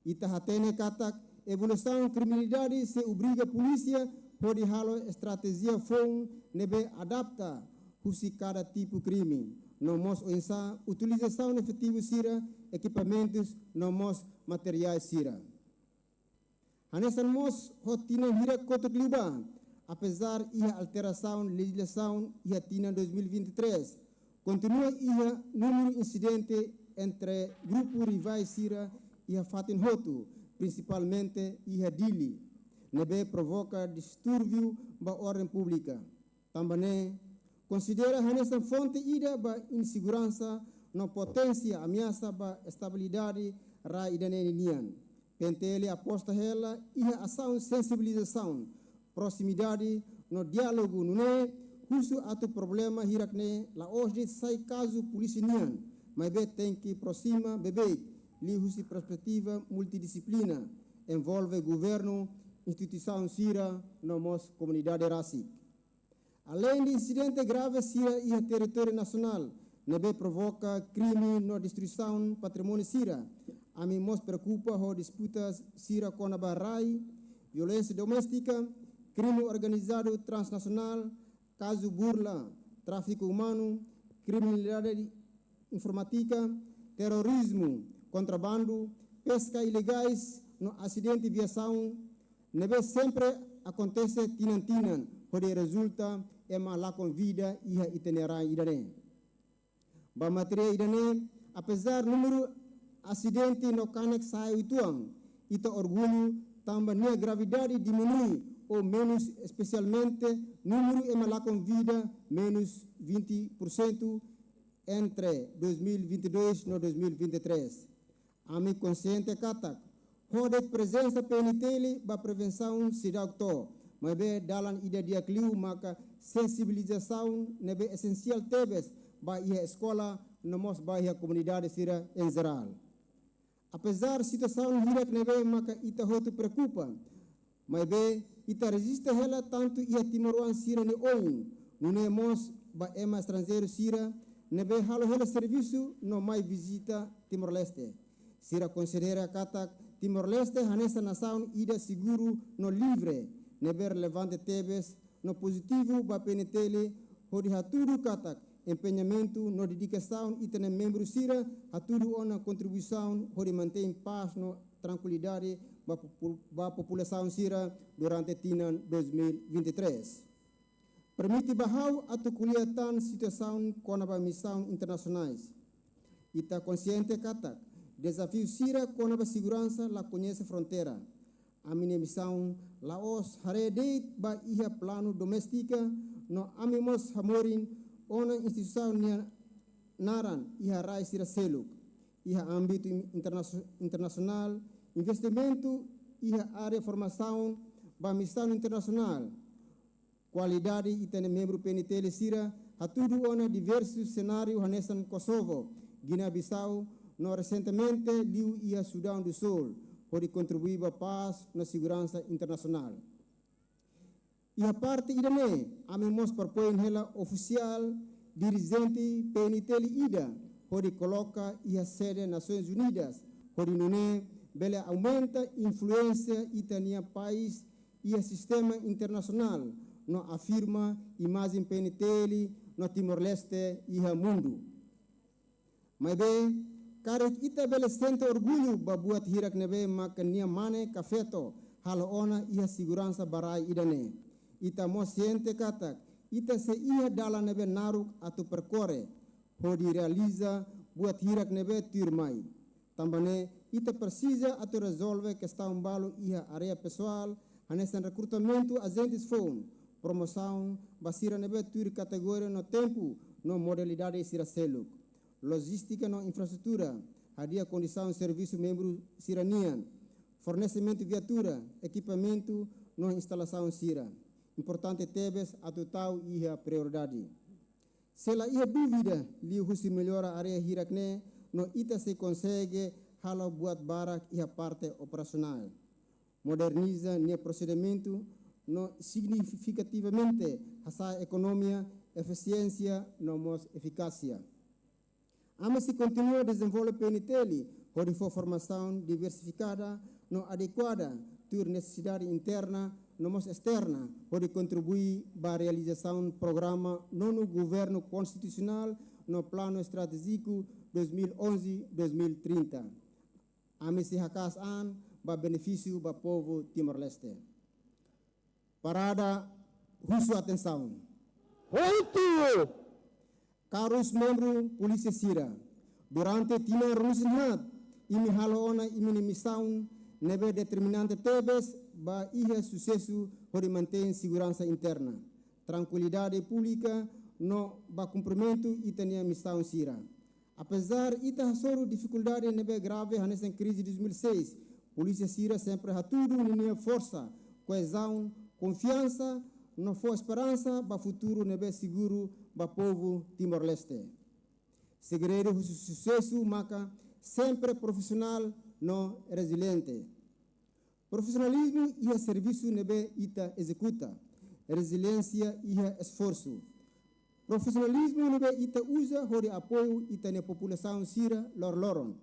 Ita hatene katak evolução criminalidade se obriga polícia pode halo estratégia fong nebe adapta husi cada tipo crime. Nomos oinsa utilização efetiva sira equipamentos nomos materiais sira. Hanesan mos hotina hira kotok liba, apesar ia alteração legislação ia tina 2023, continua ia número incidente entre grupo rivais sira ia fatin hotu, principalmente ia dili. Nebe provoca distúrbio ba ordem pública. Também considera hanesan fonte ida ba insegurança no potência ameaça ba estabilidade ra idane nian. Pentele aposta ela ia ação sensibilização, proximidade no diálogo nune husu atu problema hirakne la hoje sai caso polícia nian, mas be tem que proxima bebê li husi perspectiva multidisciplina envolve governo instituição sira nomos comunidade rasik. Além de incidente grave sira e território nacional, nebe provoca crime no destruição patrimônio sira. A mim nos preocupa com disputas sira com a barrai, violência doméstica, crime organizado transnacional, caso burla, tráfico humano, criminalidade informática, terrorismo, contrabando, pesca ilegais, no acidente de aviação. Nebe sempre acontece tinan-tinan, onde resulta lá com vida e itinerário idane. Ba matéria idane, apesar número acidente no canek sai ituang, ita orgulho também a gravidade diminui ou menos, especialmente número lá com vida menos 20% entre 2022 e 2023. Ami consciente katak, hode presença penitele ba prevenção sidakto, mas be dalam ida dia kliu maka sensibilização nebe essencial tebes ba ia escola nomos ba ia comunidade sira em geral. Apesar situação hirak nebe maka ita hotu preocupa, mas be ita resiste ela tanto ia timoruan sira ne oin, nunemos ba ema estrangeiro sira nebe halo hela serviço no mai visita Timor-Leste. Sira considera katak Timor-Leste hanesa nação ida seguro no livre, nebe relevante tebes no positivo ba penitele hodi haturu katak empenhamento no dedicação e tem membro sira haturu ona contribuição hodi mantém paz no tranquilidade ba população sira durante tinan 2023. Permite bahau atau kuliatan situação com a missão internacionais. Ita consciente katak desafio sira com a segurança la conhece fronteira. A minha missão Laos haredeit ba iha plano domestika no amimos hamorin ona instituição naran iha rai sira seluk iha âmbito internacional investimento iha área formação ba missão internacional qualidade itene membro penitele sira hatudu ona diversos cenários hanesan Kosovo, Guiné-Bissau, no recentemente liu iha Sudão do Sul, pode contribuir para a paz na segurança internacional. E a parte idane, amemos propõe ela oficial, dirigente penitele ida, pode coloca iha sede Nações Unidas, pode nune, bele aumenta influência itania país e sistema internacional, no afirma imagem penitele no Timor-Leste e mundo. Mas bem, karek ita bele sente orgulho ba buat hirak nebe makania mane kafeto halo ona ia segurança barai idane. Ita mo sente katak ita se ia dala nebe naruk atau perkore, hodi realiza buat hirak nebe turmai. Tambane, ita precisa atau resolve questão balo ia area pessoal, hanesan recrutamento agentes phone, promoção, basira nebe tur categoria no tempo, no modalidade sira seluk. Logística no infraestrutura, hadia condição serviço membro siranian, fornecimento viatura, equipamento no instalação sira. Importante tebes a total ia prioridade. Se ela ia dúvida, li husi melhora a área hirakne, no ita se consegue hala buat barak ia parte operacional. Moderniza ne procedimento no significativamente hasa economia, eficiência, no mos eficácia. Ama se continua a desenvolver PNTL, onde for formação diversificada, no adequada, tur necessidade interna, no mos externa, onde contribui para a realização do programa no governo constitucional, no plano estratégico 2011-2030. Ama se hakas an, para benefício para povo Timor-Leste. Parada, husu atenção. Oito! Caros membros Polícia Sira, durante tina rusinhat, imi haloona imi missão nebe determinante tebes ba ia sucesso para manter segurança interna, tranquilidade pública no ba cumprimento itania missão Sira. Apesar ita hasoro dificuldade nebe grave nessa crise de 2006, Polícia Sira sempre hatudo nenia força, coesão, confiança, no for esperança ba futuro nebe seguro ba povo Timor-Leste. Segredo do sucesso marca sempre profissional no resiliente. Profissionalismo e serviço nebe ita executa. Resiliência e esforço. Profissionalismo nebe ita usa hori apoio ita ne população sira lor-loron.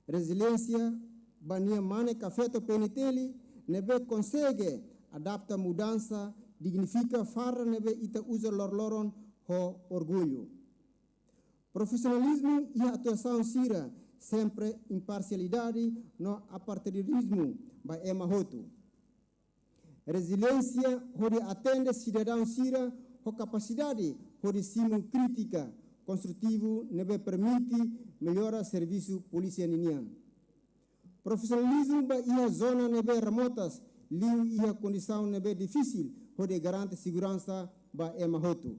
Resiliência bania mane cafeto peniteli nebe consegue adapta mudança, dignifica farra nebe ita usa lor-loron ho orgulho. Profissionalismo e atuação sira, sempre imparcialidade no apartidismo, ba emahoto. Resiliência, onde atende cidadão sira, ho capacidade, onde simu crítica, construtivo, nebe permite melhora serviço polícia ninian. Profissionalismo ba ia zona nebe remotas, liu ia condição nebe difícil, onde garante segurança ba emahoto.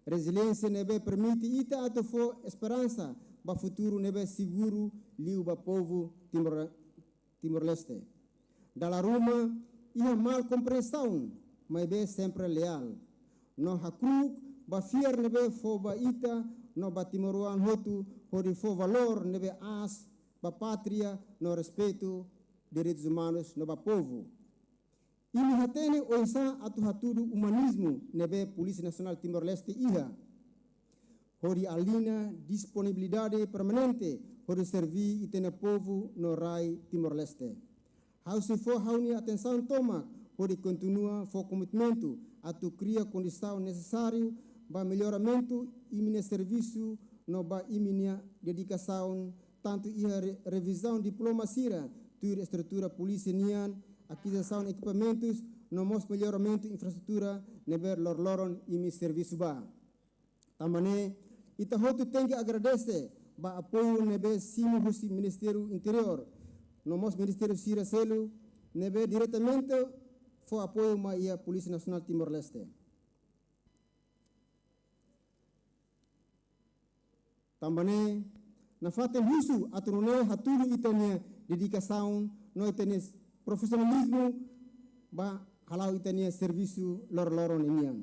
Resiliência nebe permite ita atofo esperança ba futuro nebe seguro liu ba povo Timor-Leste. Dalla Roma ia mal compreensão, mas be sempre leal. No hakruk ba fier nebe fo ba ita no ba Timoruan hotu hori fo valor nebe as ba pátria no respeito direitos humanos no ba povo. Ini hatene oisa atu hatudu humanismo nebe Polícia Nacional Timor-Leste iha. Hori alina disponibilidade permanente hori servir itene povo no rai Timor-Leste. Hausi fo hauni atenção toma hori continua fo comitimento atu cria condição necessário ba melhoramento imine serviço no ba iminia dedicação tanto iha revisão diploma sira tur estrutura polícia nian aquisição de equipamentos, no mos melhoramento infraestrutura, neber lor-loron imi serviço ba. Tamane, ita hotu tem que agradecer ba apoio nebe simu husi Ministério Interior, no mos Ministério Sira Selu, nebe diretamente fo apoio ma ia Polícia Nacional Timor-Leste. Tambane, na faten husu atrone hatulu itania dedicação no itenes profissionalismo ba halau itania serviço lor-loron inian.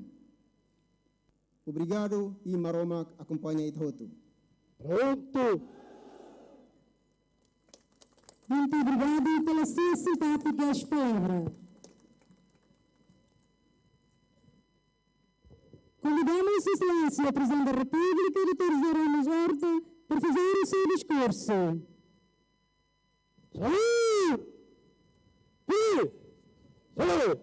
Obrigado e Maromak acompanha Itahotu. Pronto! Muito obrigado pelas suas simpáticas palavras. Convidamos Sua Excelência, o Presidente da República, Dr. José Ramos Horta, para fazer o seu discurso. Saúde! Saúde!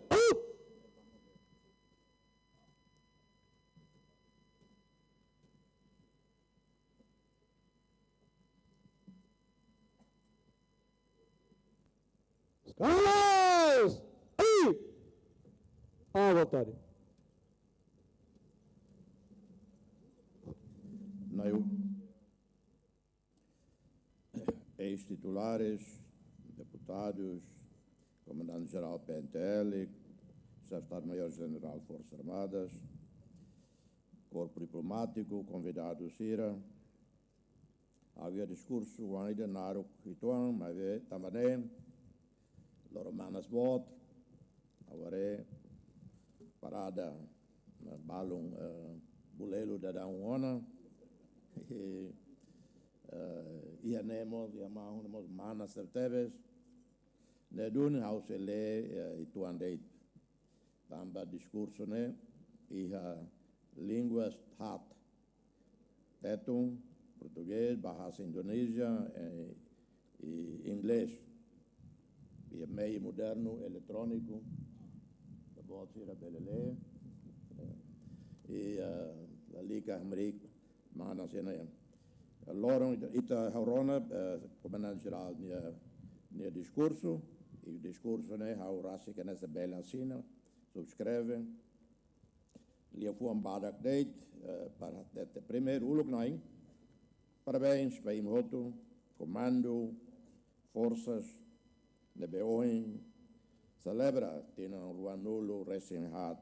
Escalas! À vontade. titulares, deputados, comandante-geral PNTL, Estado-Maior-General Forças Armadas, Corpo Diplomático, convidado Sira, havia discurso ainda Naruk Ituan, mas também Loromanas Bot, agora parada balão bulelo da Dauna e ianemos iamahunemos manas certebes nedun hausele Ituan deit tamba discurso né iha línguas hat tetum português, bahasa Indonesia e inglês. E meio moderno, eletrônico, da boa tira belele. E a Liga Americana, mana cena. Loron ita harona comandante-geral nia discurso, e o discurso né hau rasi que nessa bela cena, subscreve. Lia fuam badak date para o primeiro uluk naing. Parabéns para Imhoto, Comando, Forças, Nebeoin, celebra Tina Ruanulo Resenhat.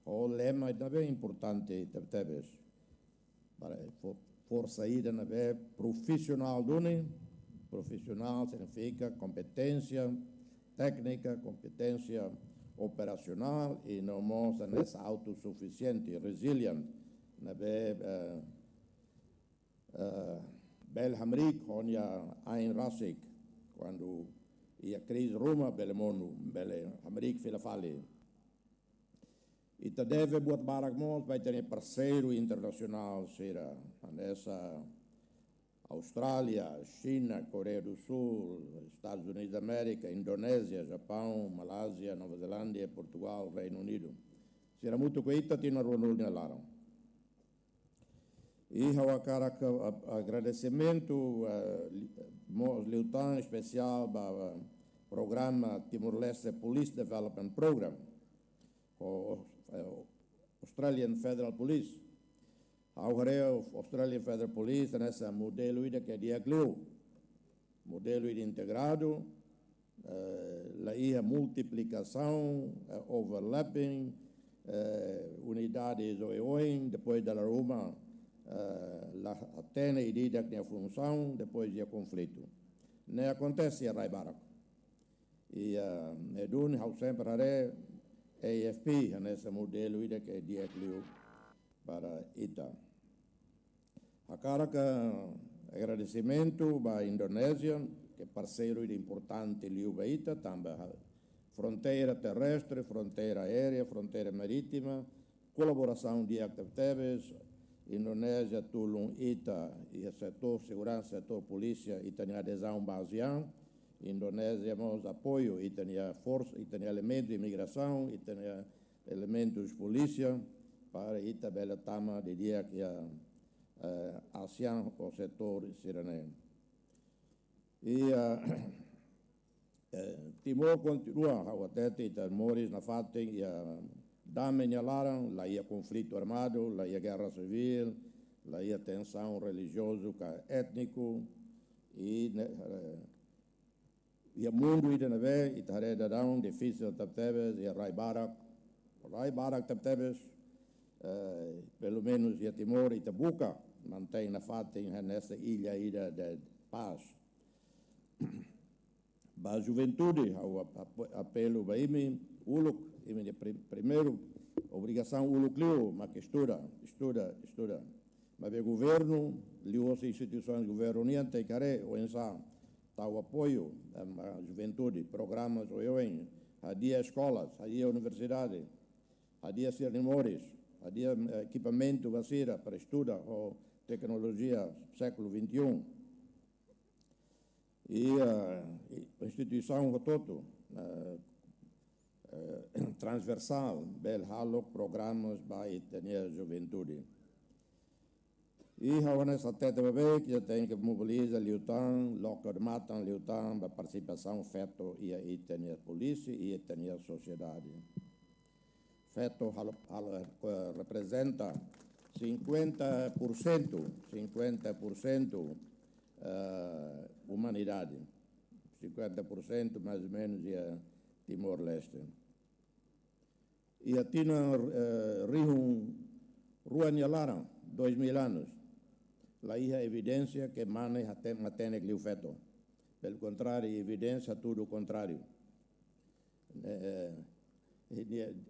O lema é também importante, tebes, para força ida na profissional dune, profissional significa competência técnica, competência operacional e não mostra nessa autossuficiente, resilient, na Bel Hamrik, onde ein Rasik, quando ia crise Roma, Belmondo, Bel Hamrik, Filafali. E te deve buat barak mos, vai ter parceiro internacional, será nessa Austrália, China, Coreia do Sul, Estados Unidos da América, Indonésia, Japão, Malásia, Nova Zelândia, Portugal, Reino Unido. Será muito coita, tinha Ronald Nalaram. E o agradecimento liutan especial para o programa Timor-Leste Police Development Program, o Australian Federal Police. O Australian Federal Police nessa modelo que é diaglio, modelo integrado, a multiplicação, overlapping, unidades OEOIN, depois da Roma, a tena ideia que a função, depois do conflito. Não acontece a Raibarak. E Edun, how sempre haré AFP, nesse modelo que é diaglio para ITA. A caraca agradecimento para a Indonésia, que é parceiro importante liu para ITA, também fronteira terrestre, fronteira aérea, fronteira marítima, colaboração de actividades, Indonésia, Tulum, ITA, e o setor segurança, setor polícia, e tem adesão baseada. Indonésia, temos apoio, e tem força, e tem elementos de imigração, e tem elementos de polícia, para ITA, bela tama de dia que a ASEAN, o setor sirene. E Timor continua, até Timores na fatem, e dame nyalaram, lá ia conflito armado, lá ia guerra civil, lá ia tensão religioso, étnico, e o mundo ida na vez, e tare dadão, difícil taptebes, e Raibarak taptebes, pelo menos ia Timor e Tabuca, mantém na fatem nessa ilha ida de paz. Para a juventude, o apelo para mim, uluk, primeiro, obrigação uluk liu, mas que estuda. Mas o governo, liu as instituições governiantes, care, o ensa, tá o apoio à juventude, programas, a dia escolas, a dia universidade, a dia cerimônias, a dia equipamento vacina para estudar ou tecnologia século XXI. E a instituição todo transversal, bel halo programas para a juventude. E nessa teta bebê que tem que mobilizar liutan, local matan liutan, para participação feito e aí tem a polícia e tem a sociedade. Feito representa 50% humanidade. 50% mais ou menos é Timor-Leste. E a Tina Ruan Yalara, 2000 anos. Lá há evidência que mane matene que feito. Pelo contrário, evidência tudo o contrário.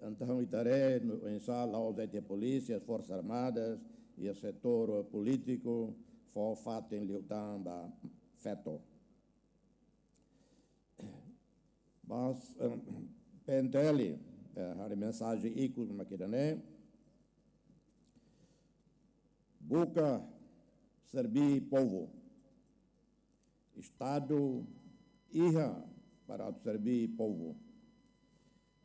Então, Itaré, em sala, a polícia, as forças armadas e o setor político, foi fato em Liutamba, feito. Mas, PNTL, a mensagem icus maquidane, busca servir povo, Estado ia para servir povo.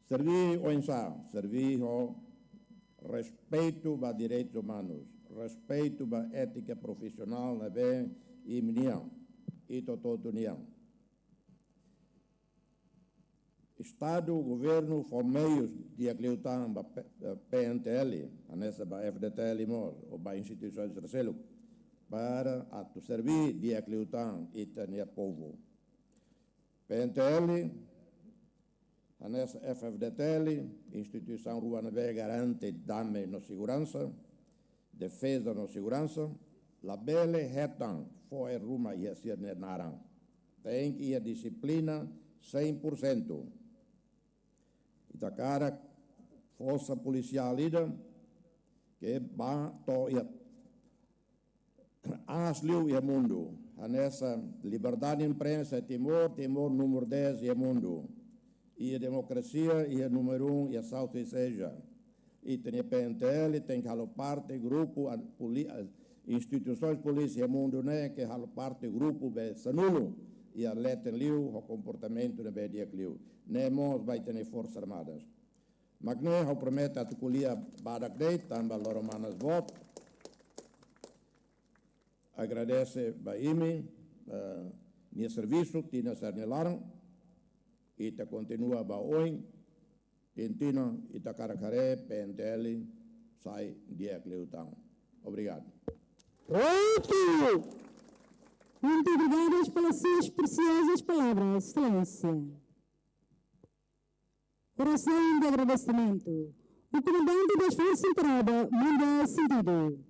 Servir o insa, servir o respeito para direitos humanos, respeito para ética profissional, na bem e minha, e todo niang. Estado, governo, for meios de acreditar para PNTL, nessa para FDTL ou para instituições terceiras, para servir de acreditar e ter povo. PNTL, nessa FDTL, instituição Ruanabé garante dame na segurança, defesa na segurança, la bele retan foi ruma e ser naran. Tem que ir a disciplina 100%. Itacara, força policial lida, que ba to ia asliu e mundo. Nessa liberdade de imprensa, Timor número 10 e mundo. E a democracia e a número 1 e a Southeast Asia. E tem a PNTL, tem que haver parte, grupo, instituições de polícia e mundo, né, que haver parte, grupo, be sanulo, e a letra liu, o comportamento de dia liu. Nemos vai ter forças armadas. Mas não eu prometo a tuculia badak deit, também loromanas voto. Agradece a IMI, meu serviço, Tina Sarnelaran, e te continua a hoje, Tintina, Itacaracare, PNTL, sai dia Cleutão. Obrigado. Muito obrigadas pelas suas preciosas palavras, Excelência. Oração de agradecimento. O comandante das Forças Armadas manda sentido.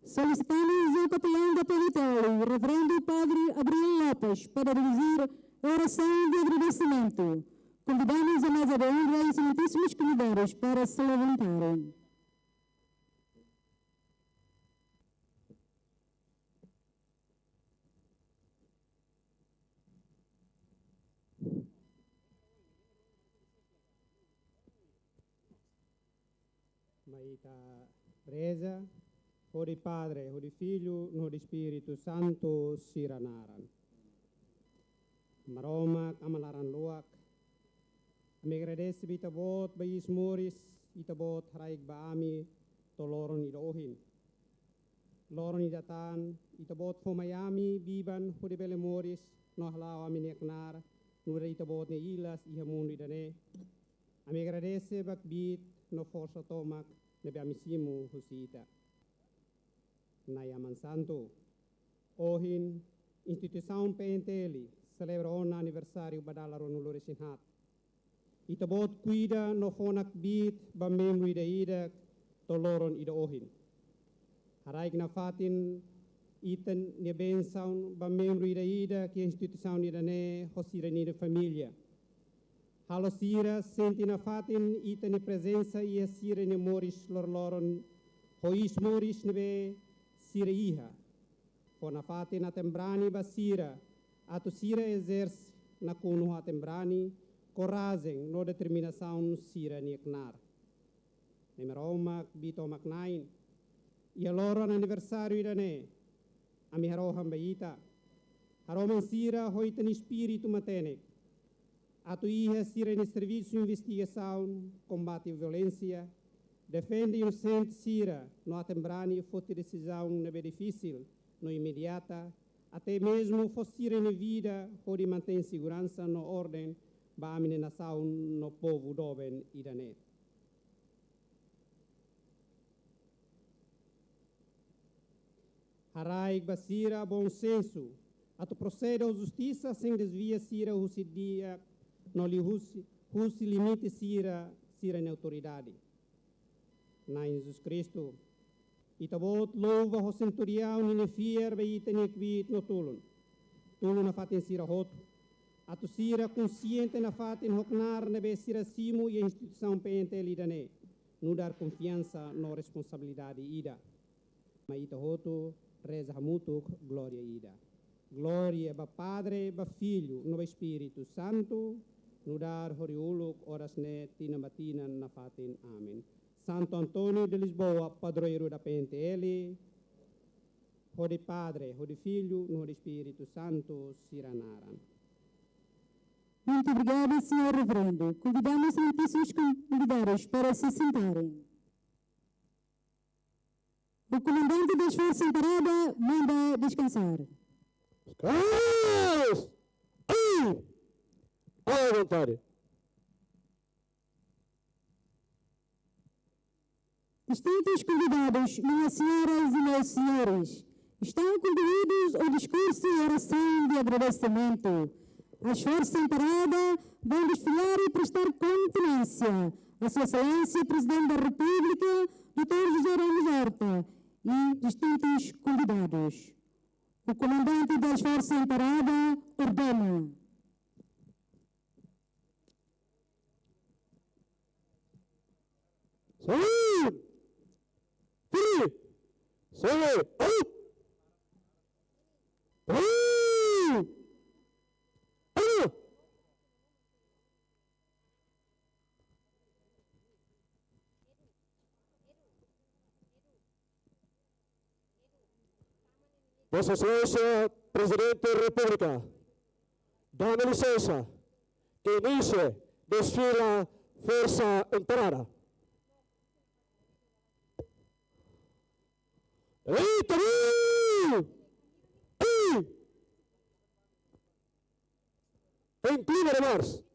Solicitamos o capelão da PNTL, reverendo Padre Abril Lopes, para dirigir a oração de agradecimento. Convidamos a mesa de honra e os excelentíssimos convidados para se levantarem. Maita presa, ori Padre, ori Figlio, ori Spirito Santo, siranaran. Maroma, amalaran luak. Kami agradece bita bot bayis moris, ita bot haraig baami, toloron idohin. Loron idatan, ita bot fomayami, biban, hudibele moris, no halaw amin yaknar, nura ita bot ne ilas, ihamun idane. Kami agradece bakbit, no força tomak, nebe amisimu husita. Nayaman Santo, ohin, instituição PNTL, celebra o aniversário badalaron ulore sinhat. Itabot cuida no fonak bit ba memori da ida toloron ida ohin. Haraik na fatin itan ne bensaun ba memori da ida que instituição ida ne hosira ni da família. Halo sira senti na fatin itan ne presença e a sira ne moris lorloron hois moris nebe sira iha. Fona fatin a tembrani ba sira atu sira exerce na kunu a tembrani coragem no determinação sira nieknar. Nemeromak bitomak nain. Ia loron aniversário irane. Ami haroham baita. Haroman sira hoitan espírito matenek. Atu iha sira ne serviço de investigação, combate a violência, defende inocente sira no atembrani fosse decisão nebe difícil, no imediata, até mesmo fosse sira ne vida, pode manter segurança no ordem, ba amine nação no povo doben irane. Haraig basira bom senso. Ato procede a justiça sem desvia sira dia no li husi limite sira na autoridade. Na Jesus Cristo. Itabot louva o centurião ni fier be itenik bit no tulun. Tulun na fatin sira hot. Ato sira consciente na fatin hoknar na be sira simu e instituição PNTL idane. No dar confiança na responsabilidade ida. Ma ita hoto reza hamutuk glória ida. Glória ba Padre, ba Filho, no Espírito Santo, no dar horiuluk oras ne tina matina na fatin. Amen. Santo Antônio de Lisboa, padroeiro da PNTL, Hode Padre, Hode Filho, no Hode Espírito Santo, Siranaran. Muito obrigada, Senhor Reverendo. Convidamos os santíssimos convidados para se sentarem. O comandante das Forças Armadas manda descansar. Carlos! À vontade. Distintos convidados, minhas senhoras e meus senhores, estão concluídos o discurso e oração de agradecimento. As Forças Armadas vão desfilar e prestar continência à Sua Excelência, Presidente da República, Dr. José Ramos Horta, e distintos convidados. O comandante das Forças Armadas ordena. Vossa Excelência, Presidente da República, dá-me licença que inicie desfila Força Armada. Em clima de março.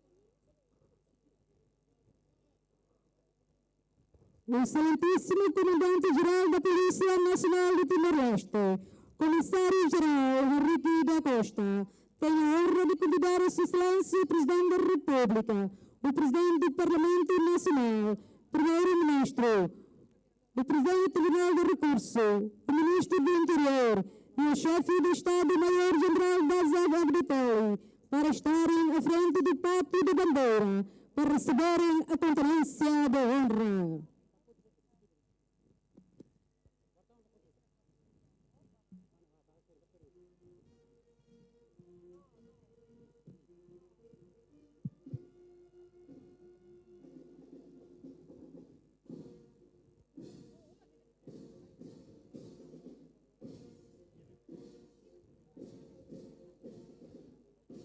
O excelentíssimo Comandante-Geral da Polícia Nacional de Timor-Leste, Comissário-Geral Henrique da Costa, tem a honra de convidar a Sua Excelência, Presidente da República, o Presidente do Parlamento Nacional, Primeiro-Ministro, o Presidente do Tribunal de Recurso, o Ministro do Interior e o Chefe do Estado-Maior-General da ZAV para estarem à frente do Pátio da Bandeira, para receberem a continência da honra.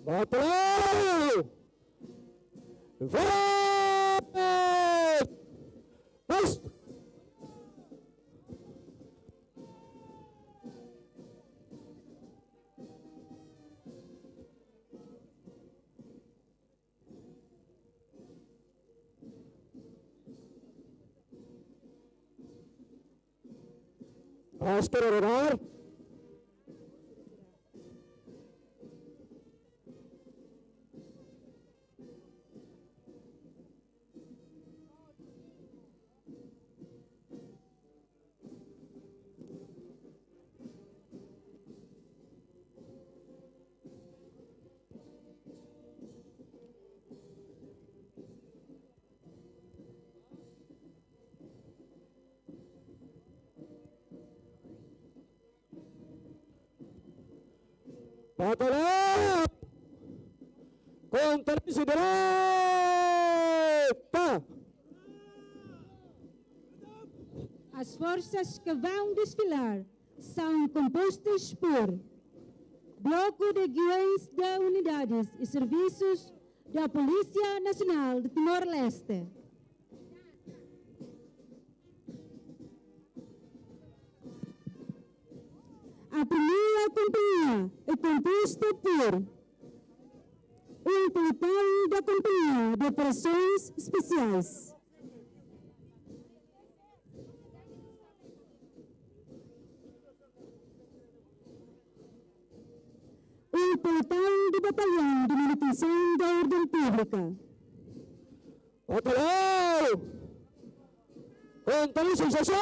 Batalhão! Vai! Asker orar. Batalhão! Contra-se direita! As forças que vão desfilar são compostas por Bloco de Guiões de Unidades e Serviços da Polícia Nacional de Timor-Leste. A primeira companhia é composta por um pelotão da Companhia de Operações Especiais. pelotão do Batalhão de Manutenção da Ordem Pública. Batalhão! Inteligência!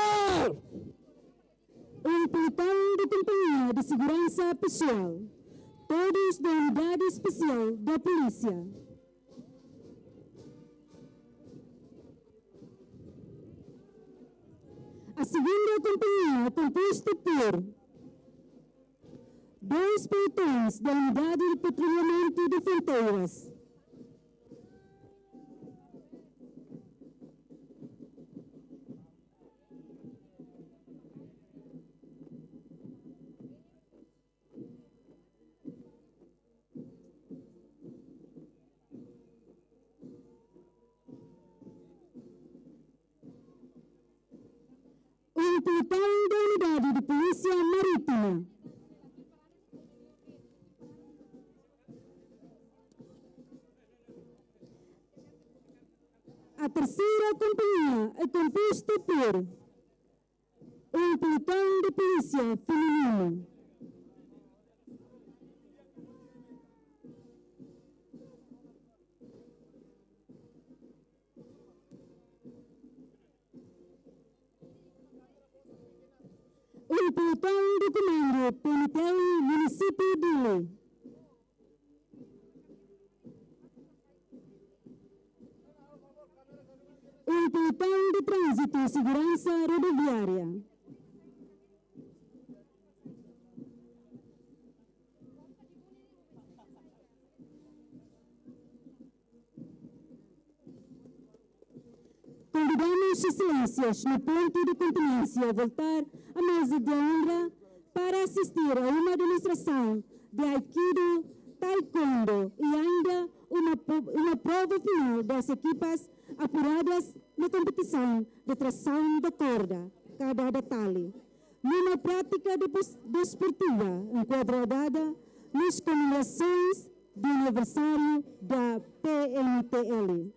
Um pelotão de Companhia de Segurança Pessoal. Todos da Unidade Especial da Polícia. A segunda companhia, composta por 2 pelotões da Unidade de Patrulhamento de Fronteiras, um pelotão da Unidade de Polícia Marítima, a terceira companhia é composta por um pelotão de polícia feminino, um pelotão do comando PNTL Município de Lê, um pelotão de trânsito e segurança rodoviária, convidamos excelências no ponto de continência a voltar à mesa de honra para assistir a uma demonstração de Aikido, Taekwondo e ainda uma prova final das equipas apuradas na competição de tração da corda, cada detalhe. Numa prática desportiva enquadrada nas comemorações de aniversário da PNTL.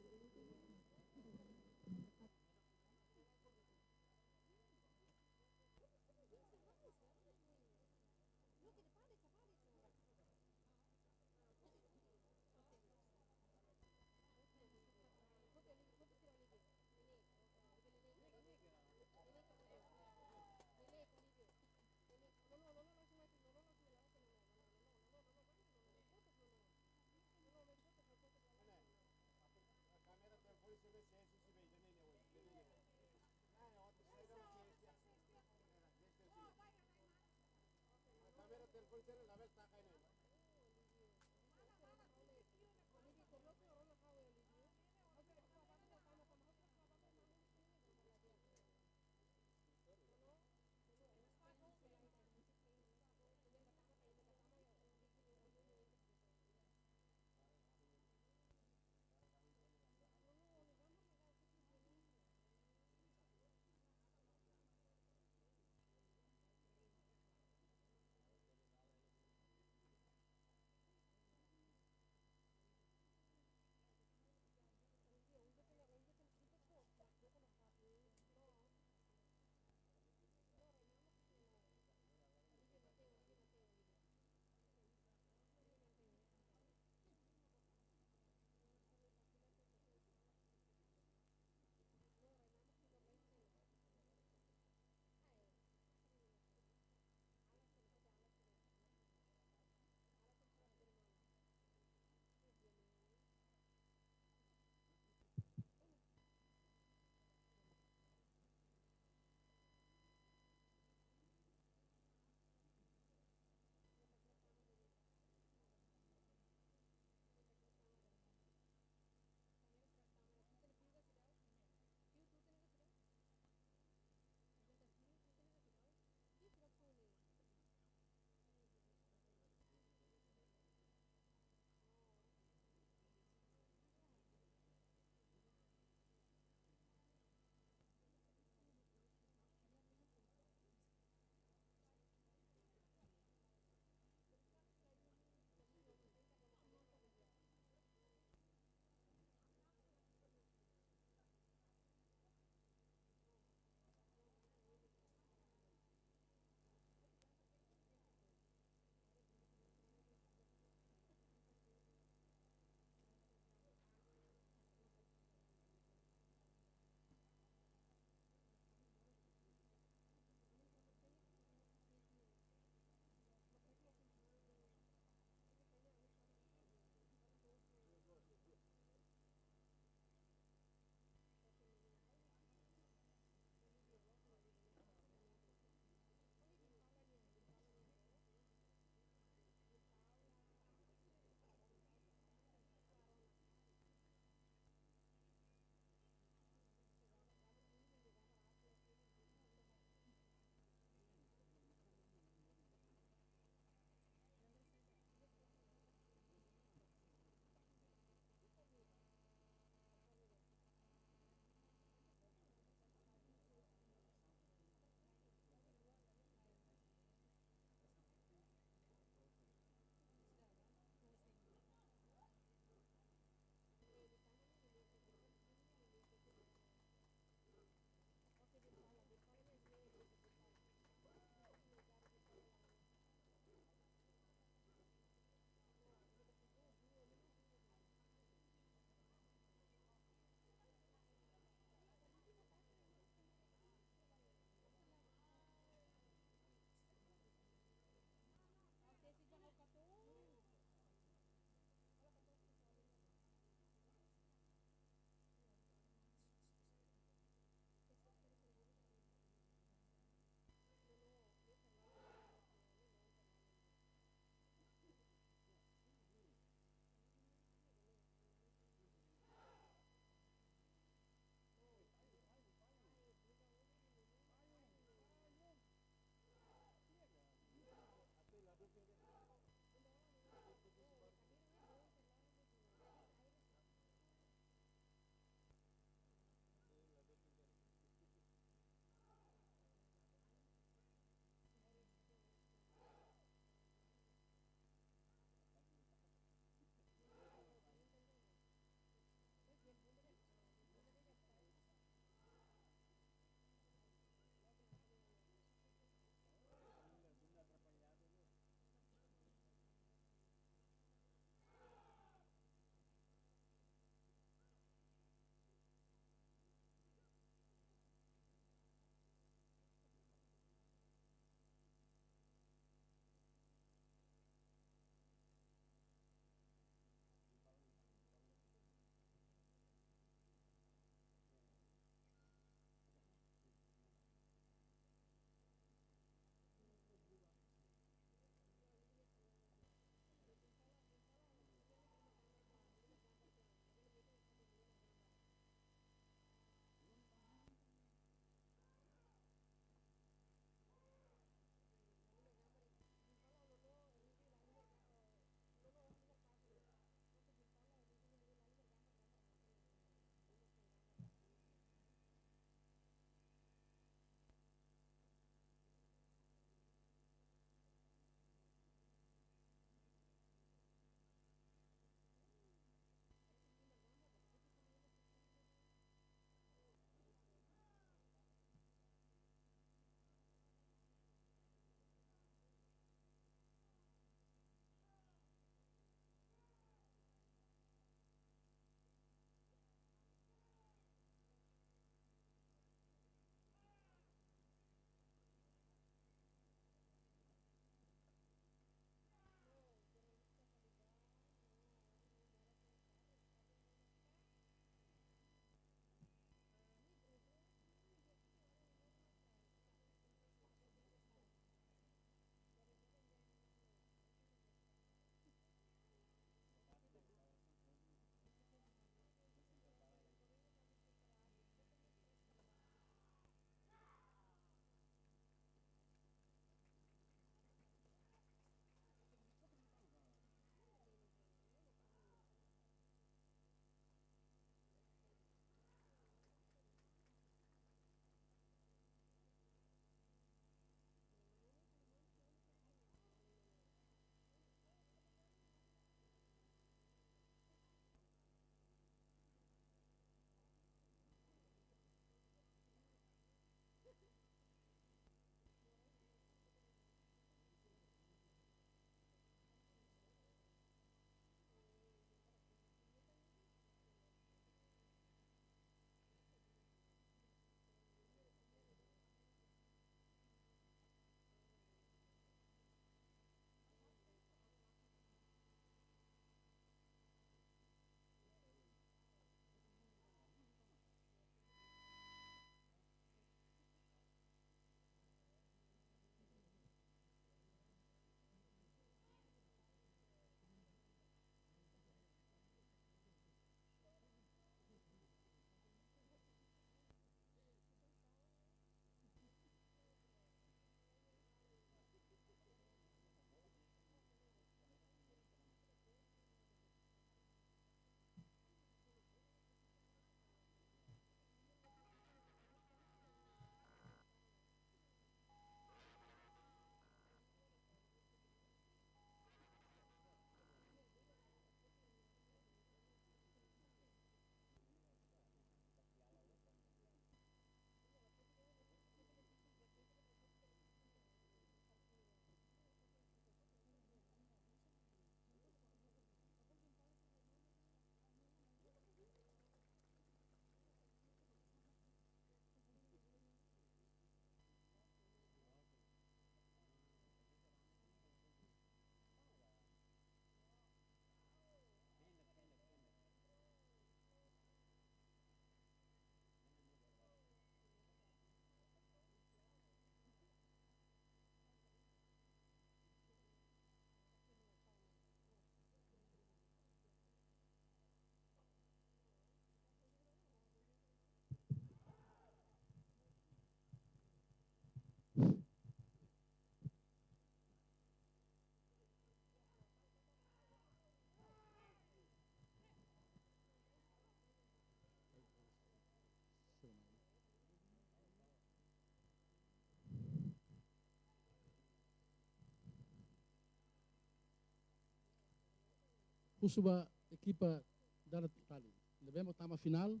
Kusuba equipa da Tali. Devemos estar final.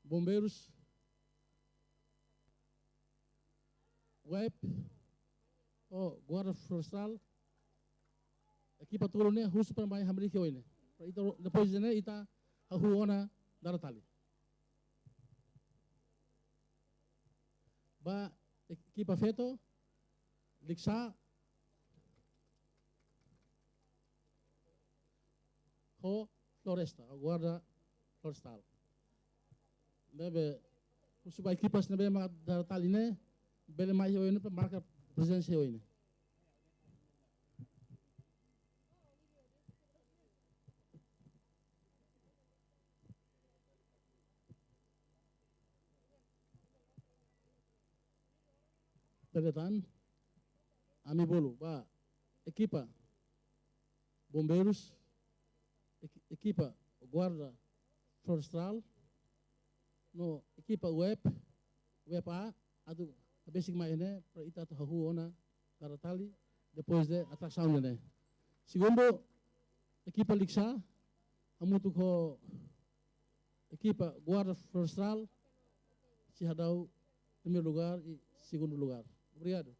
Bombeiros, web, guarda florestal, equipa turunnya khusus pemain Amerika ini. Itu depois ini ita hahuona da Tali. Ba equipa feto, Liksa, ho floresta, guarda florestal. Bebe, supaya equipas na bebe da Tali ne, bele mais eu para marcar presença eu ne. Peretan, ami bolo, ba equipa bombeiros, equipa guarda florestal, no equipa web A, atu basic mais né, para ita tu hahuona da Tali, depois de atração né. Segundo, equipa Liksa, amutu ko equipa guarda florestal, se hadau primeiro lugar e segundo lugar. Obrigado.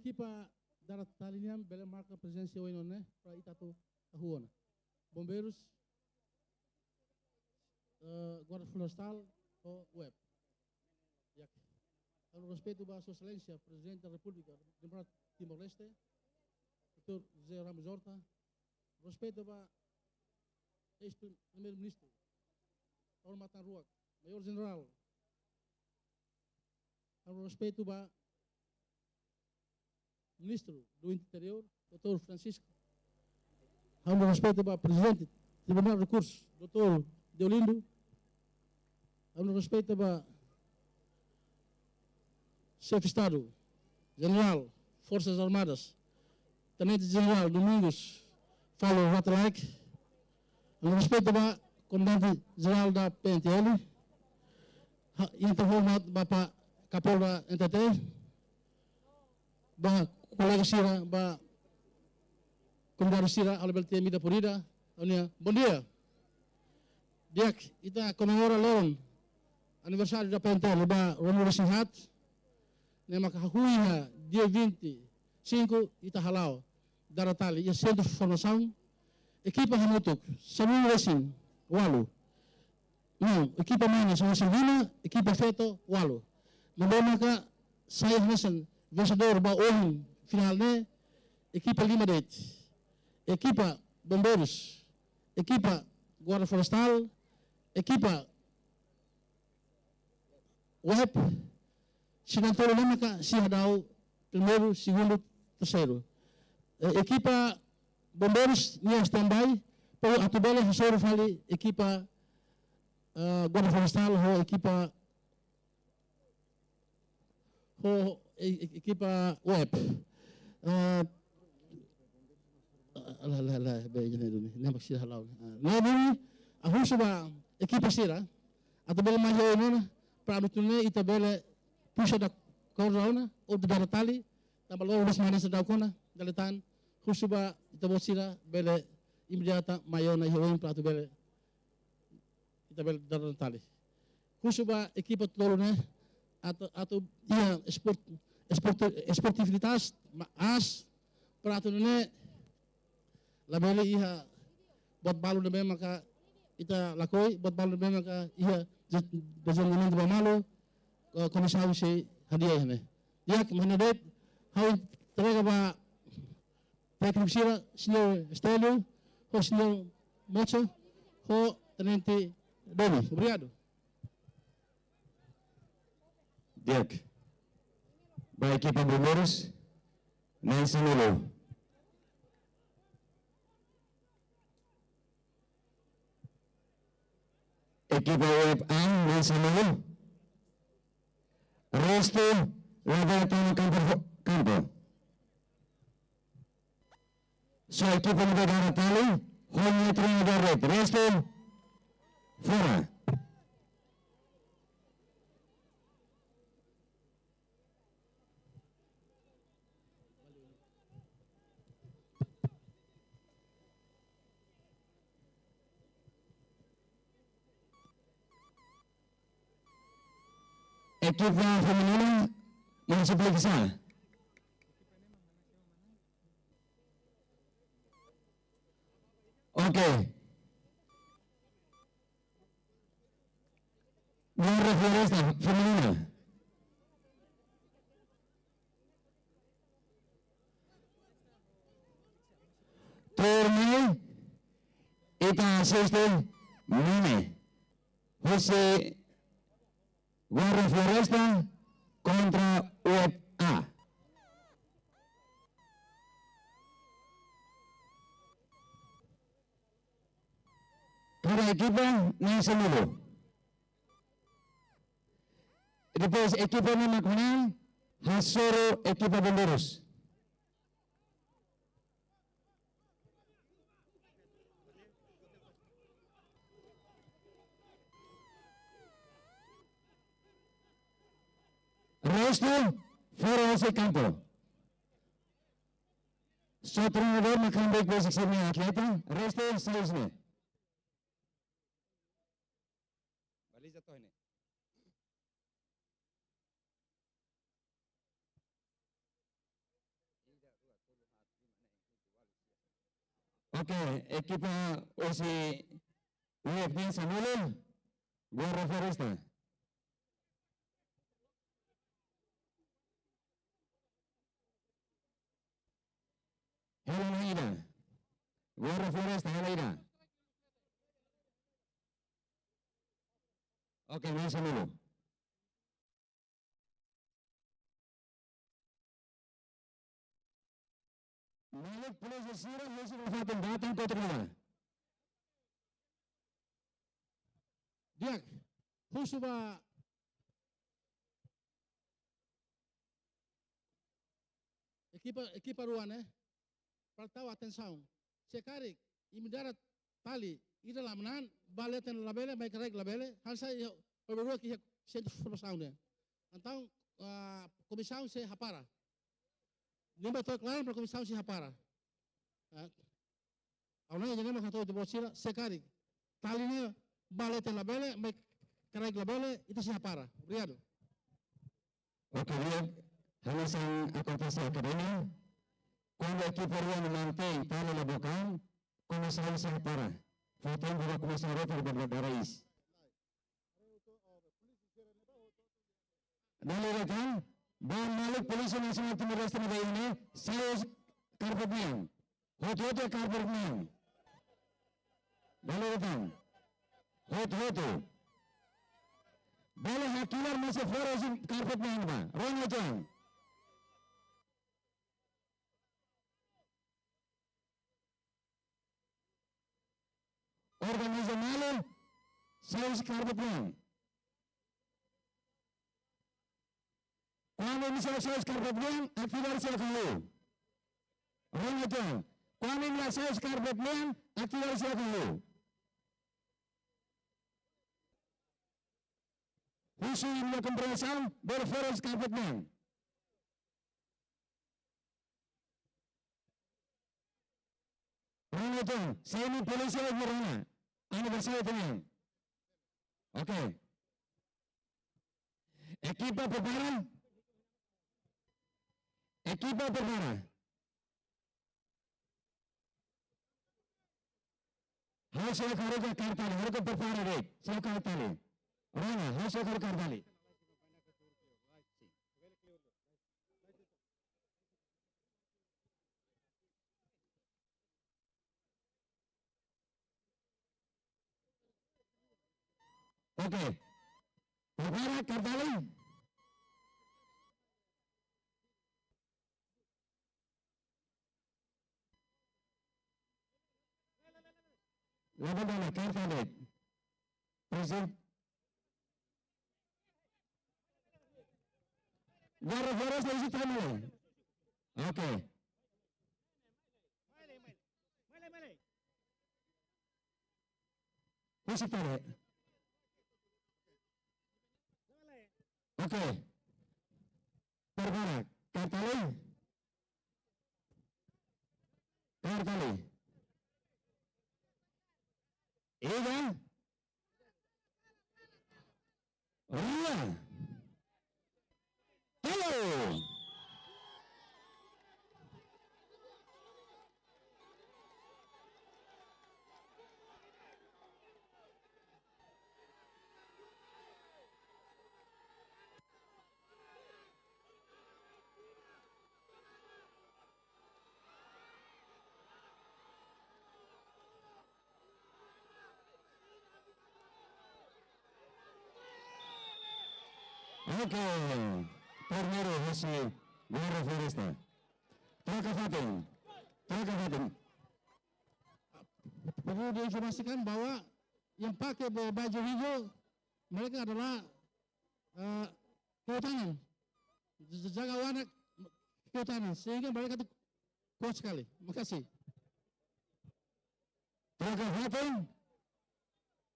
equipa darat taliniam bele marca presença hoje não para itatu ahuona. Bombeiros, guarda florestal ou web. Jak. Ao respeito da sua excelência, presidente da República de Timor-Leste, Dr. José Ramos Horta, respeito da ex-primeiro-ministro, Paulo Matan Ruac, maior-general, ao respeito da ministro do Interior, Dr. Francisco, ao respeito da presidente do Tribunal de Recursos, Dr. Deolindo, ao respeito da chefe de Estado, General, Forças Armadas, Tenente-General Domingos Falo Waterlake, ao respeito da Comandante-Geral da PNTL, interformat Bapak Kapolda NTT, ba colega Sira, ba Comissário Sira, Albert Mida Purida, bom dia. Dia kita comemora leon aniversário da PNTL, ba Romulo Sinhat, ne makahuiha dia 25 ita halau daratali ia centro de formação equipa hamutuk samu racing walu não equipa mana sama Silvina equipa feto walu membama ka saya nasan vencedor ba ohim final ne equipa 5 det equipa bombeiros equipa guarda florestal equipa web sinantoro nama ka siadau primeiro, segundo, terceiro. Equipa bombeiros nia standby, para atubele hasoro fali equipa guarda florestal ho equipa web. Bejane duni, nampak sih halau. Namun, aku coba equipa sira, atubele mahal nona, pradutune itabele pusha da korona o de baratali tambal ulas mana sedau kona daletan khusuba itabosira bele imediata mayona hewen pratu bele itabel daratali khusuba equipa tolone atau ia esportivitas as pratu ne la bele iha buat balu de maka ita lakoi buat balu de maka iha desengan de malu komisaris si hadiah ini. Dia kemana det? How terega ba teknik sira senhor Estélio, o senhor Mocho, o tenente Doni. Obrigado. Diak. Ba equipa bombeiros nem Samuel. Equipa web A nem Samuel. Resto levanta campo. So equipo de Daratali, Juan treino de red. Resto fuera. Equipo femenina yang sebelah sana. Oke. Guarda floresta femenina. Turno ita asiste Mine. Jose Guarda Floresta contra UFA. Cada equipa nem semudo. Depois equipa nama kunal Hasoro equipa bombeiros. Resto fora esse campo. Só treinador makan baik posisinya atleta, resto seisnya. Baliza toh ini. Oke, ekipa Osi UFD Samuel, Guarda Foresta. Helen Aida, Guarda Foresta, Helen Aida. Oke, bisa dulu. Malik Polisi Sira Yusuf Fatim datang ke terminal. Diak, Husuba equipa ruan pertawa atenção. Sekarik imediat tali ida lamanan baleten labele baik reg labele hal saya perlu ki sent formação ne. Então comissão se hapara. Lima to claro para comissão se hapara. Auna jangan mengatakan di bosira sekarik tali ne baleten labele baik reg labele itu se hapara. Obrigado. Oke, lihat halasan akontasi akademi. Quando a equipe ruan mantém tali na bocão, começaram a se reparar. Faltando para começar a reparar da raiz. Dalilakan, dan Malik Polisi Nasional Timur Leste negara ini, saya karpetnya, hot-hotnya karpetnya. Dalilakan, hot-hotu. Boleh hakilar masih fora karpetnya ini, Pak. Ruang aja. Organizasional, saya karpetnya. Quando iniciar seus carpetmen, ativar seu carro. Orang itu. Quando iniciar seus carpetmen, ativar seu carro. Usu ini komprehensial berforos carpetmen. Orang itu. Saya ini polisi lagi rumah. Aniversari teman. Oke. Equipa prepara. Equipa prepara. Harus saya karga kartali, harus prepara deh. Saya kartali. Rana, harus saya kartali. Oke. Prepara kartali. Laban dana karta deh. Present. Guarda Foresta dari situ mulai. Oke. Masih tarik. Oke. Perkara kartali. Kartali. Iya. Ria. Halo. Oke, Tornero hasil Guarda Foresta. Terima Fatim. Perlu diinformasikan bahwa yang pakai baju hijau mereka adalah kehutanan, jaga warna kehutanan, sehingga mereka itu kuat sekali. Makasih. Terima Fatim.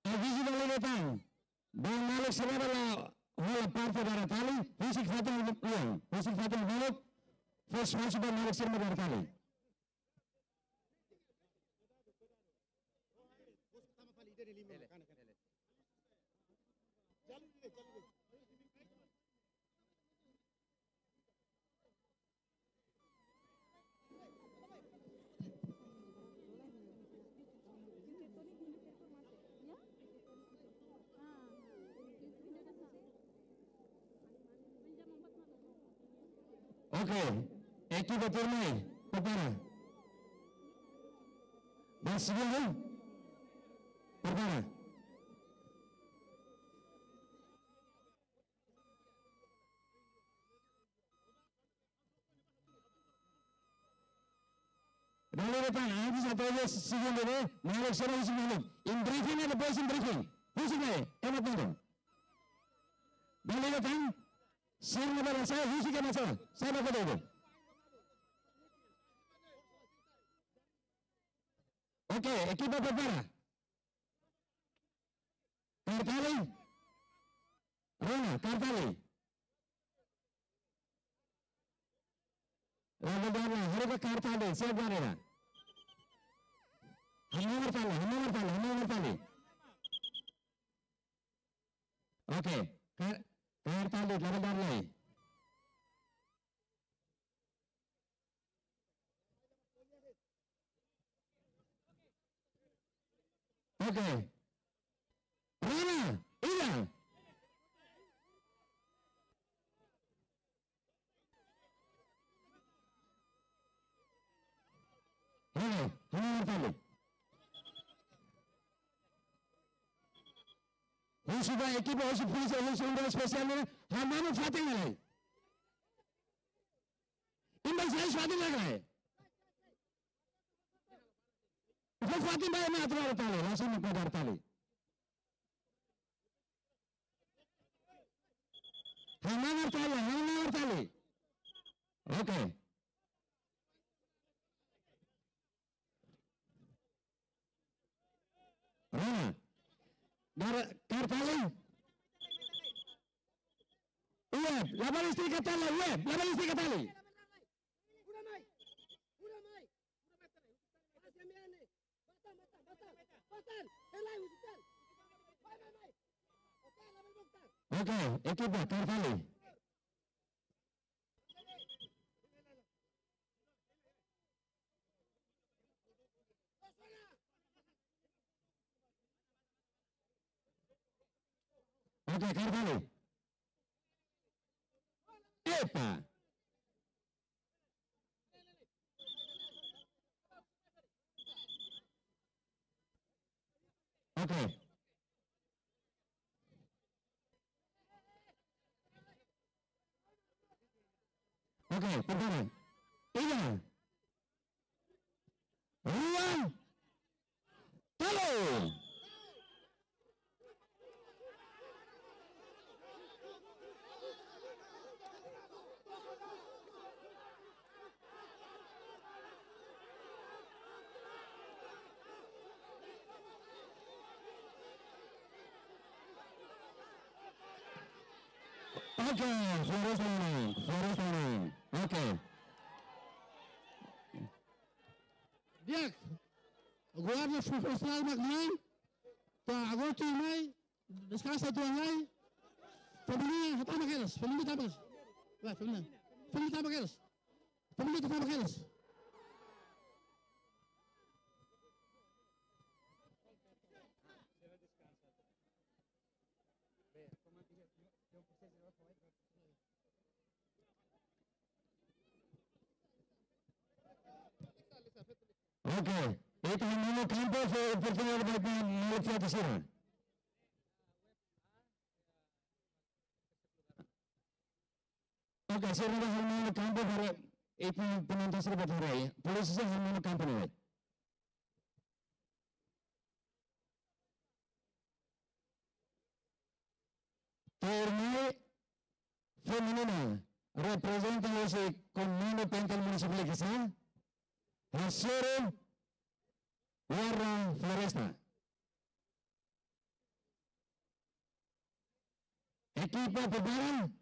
Avisi dari datang. Dan Malik adalah wala parte dari tali, fisik Fatim uang, fisik Fatim Malik, first masuk dan Malik sirma dari tali. Oke, equipo Tirmay, prepara. Dan segundo, prepara. Dale depan, antes a todos siguiendo, no lo observa siguiendo. En briefing, después en briefing. Música, en el punto. Dale depan, sirve para saya, música masalah. Saya mau ketemu. Oke, equipo prepara. Kartali. Rona, Kartali. Lalu bagaimana? Harus Kartali, siapa ada? Hanya bertali. Oke, Kartali, lalu berlai. Oke. Rana, iya. Hanya bertali. Sudah equipo polisi undangan spesialnya Hamam Fatih lagi. Imbang saya Fatih lagi. Fatih bayar nak terlalu tali, langsung mengadar tali. Hamam tali. Oke. Rana. Kartali. Uap, laban istri katali. Udah mai. Batan, helai hujan. Mai. Oke, laban dokter. Oke, equipo Kartali. Oke, Kartali. Epa. Oke. Oke, pertama. Iya. Ruang. Talo. Oke, Flores menang. Oke. Diak, guarda profissional magnai, ta agosto mai, descansa tu mai. Família tá naquelas. Vai, família tá naquelas. Oke, itu yang campo fue oportunidad de Malaysia di sini. Oke, saya sudah hanya campo para itu penonton serbat hari. Polisi saya hanya campo nih. Torneo femenina representa ese comando pental municipal que sea. Rosero Warra Floresta. Equipo preparan.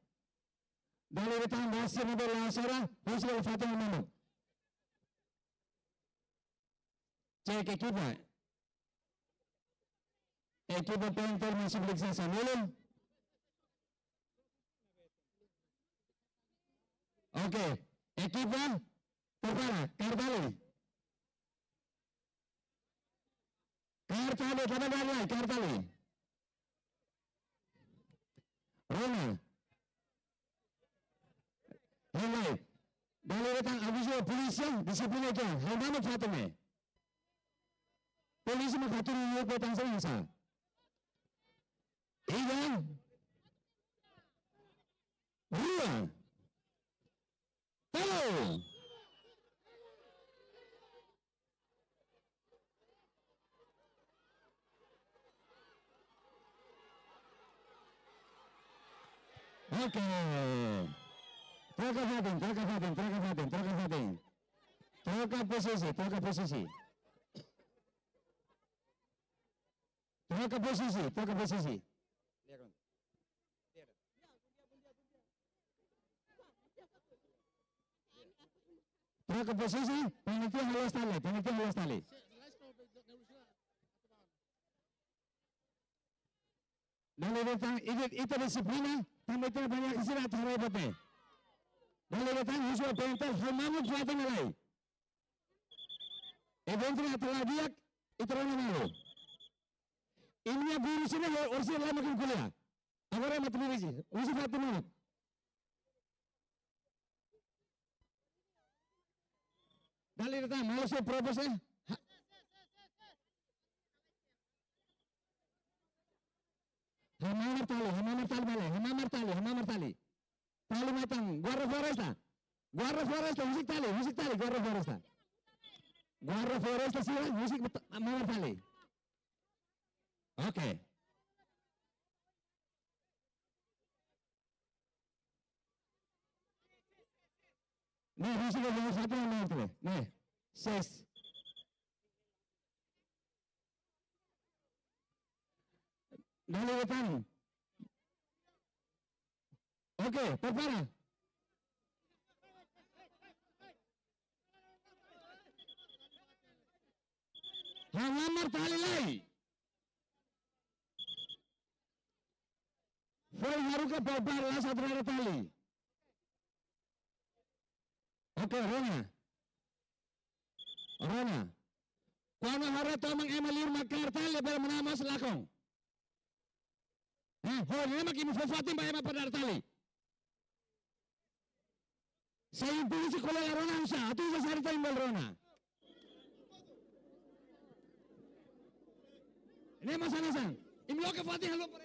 Dari datang bahasa model Lasara, Hussein Fatih Mano. Cek equipo. Equipo pental municipal que sea. Oke, equipo prepara, Kartali. Rona. Helai. Dali datang aviso polisi disiplin aja. Hal Fatime. Polisi mengatur yuk datang saya. Iya. Rua. Halo. Oke. Troka Fatin. Troka posisi. Troka posisi. Troka posisi, panitia halus tali. Dali datang itu disiplina, panitia banyak istirahat hari bote. Dali datang usul pentel Hamamud Fatin alai. Eventnya telah diak itu orang malu. Ini guru sini ursi lama makin kuliah. Agora matematika, usi Fatin malu. Dali datang malu saya propose. Hamamar tali. Tali matang, Guarda Foresta, musik tali, Guarda Foresta. Guarda Foresta sih, musik Hamamar tali. Oke. Nih, musik nomor 1 yang tuh. Nih, 6. Dali datang. Oke, prepara. Hamamar tali lai. Foi haruka prepara lah satu tali. Oke, Rona. Kuano hara tomang emalir makar tali ber menamas lakong. Ini makin Fatin bayar pada tali. Saya pilih sekolah Rona usah, atau saya cari timbal Rona. Ini masalah sang. Imlo ke Fatin halo per.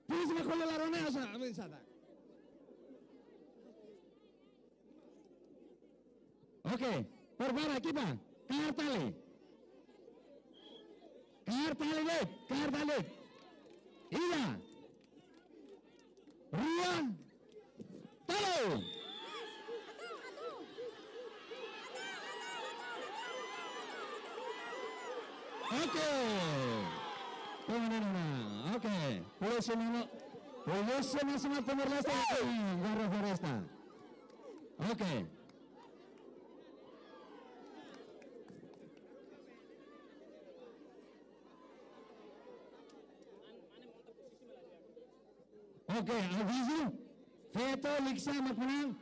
Pilih sekolah Rona usah, amin sada. Oke, perbara kita, kahar tali. Iya. Rua. Talo. Oke. Oke. Polisi Nasional Timor Leste. Guarda Foresta. Oke. Oke, aviso. Veto Liksa Mapunang.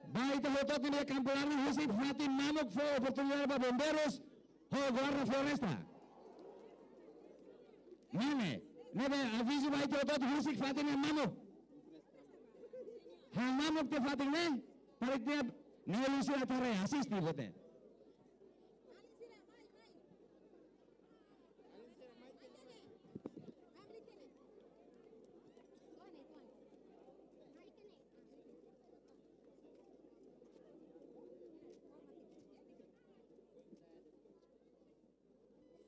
Baik terhotot ini Kampulangan Husip Fatin Mamuk for oportunidad para bomberos ho Guarda Foresta. Nebe aviso baik terhotot Husip Fatin Mamuk. Mamuk te Fatin ne parik tiap nelusi atare asisti bote.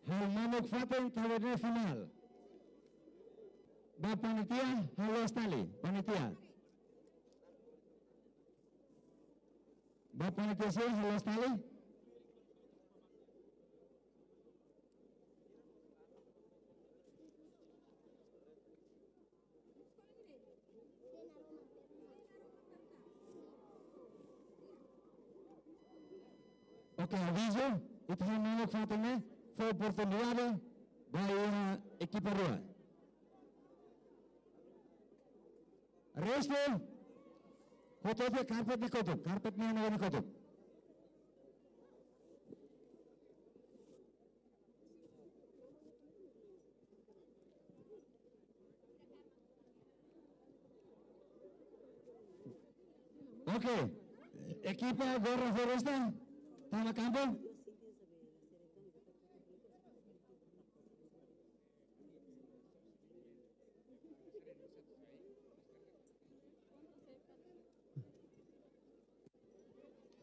Mamuk Fatin tawarnya final. Panitia halus tali, panitia. Panitia sih halus tali. Oke, aviso, itu Mamuk Fatin fue oportunidad para equipo Rua. Resto, hotote karpet dikotup, karpetnya nawa dikotup. Oke. Equipa Gorra Floresta. Tama campo.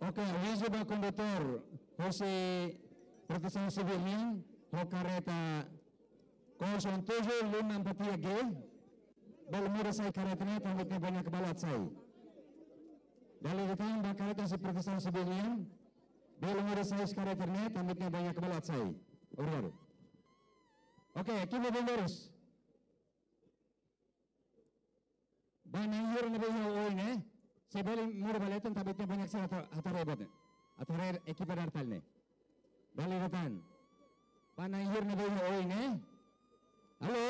Oke, Rizu ba konduktor Jose Protesan Sibilnya Hokareta 0753G Balmura saya karetanya tambahnya banyak kebalat saya Dali datang ba kareta si Protesan Sibilnya Balmura saya karetanya tambahnya banyak kebalat saya Urur. Oke, kita Bomberos Banayur na ba yung oin Sebelum mura baletan tabitnya banyak sih atau rebotnya atau ekipa dartal nih balik datang panahir na ba yung halo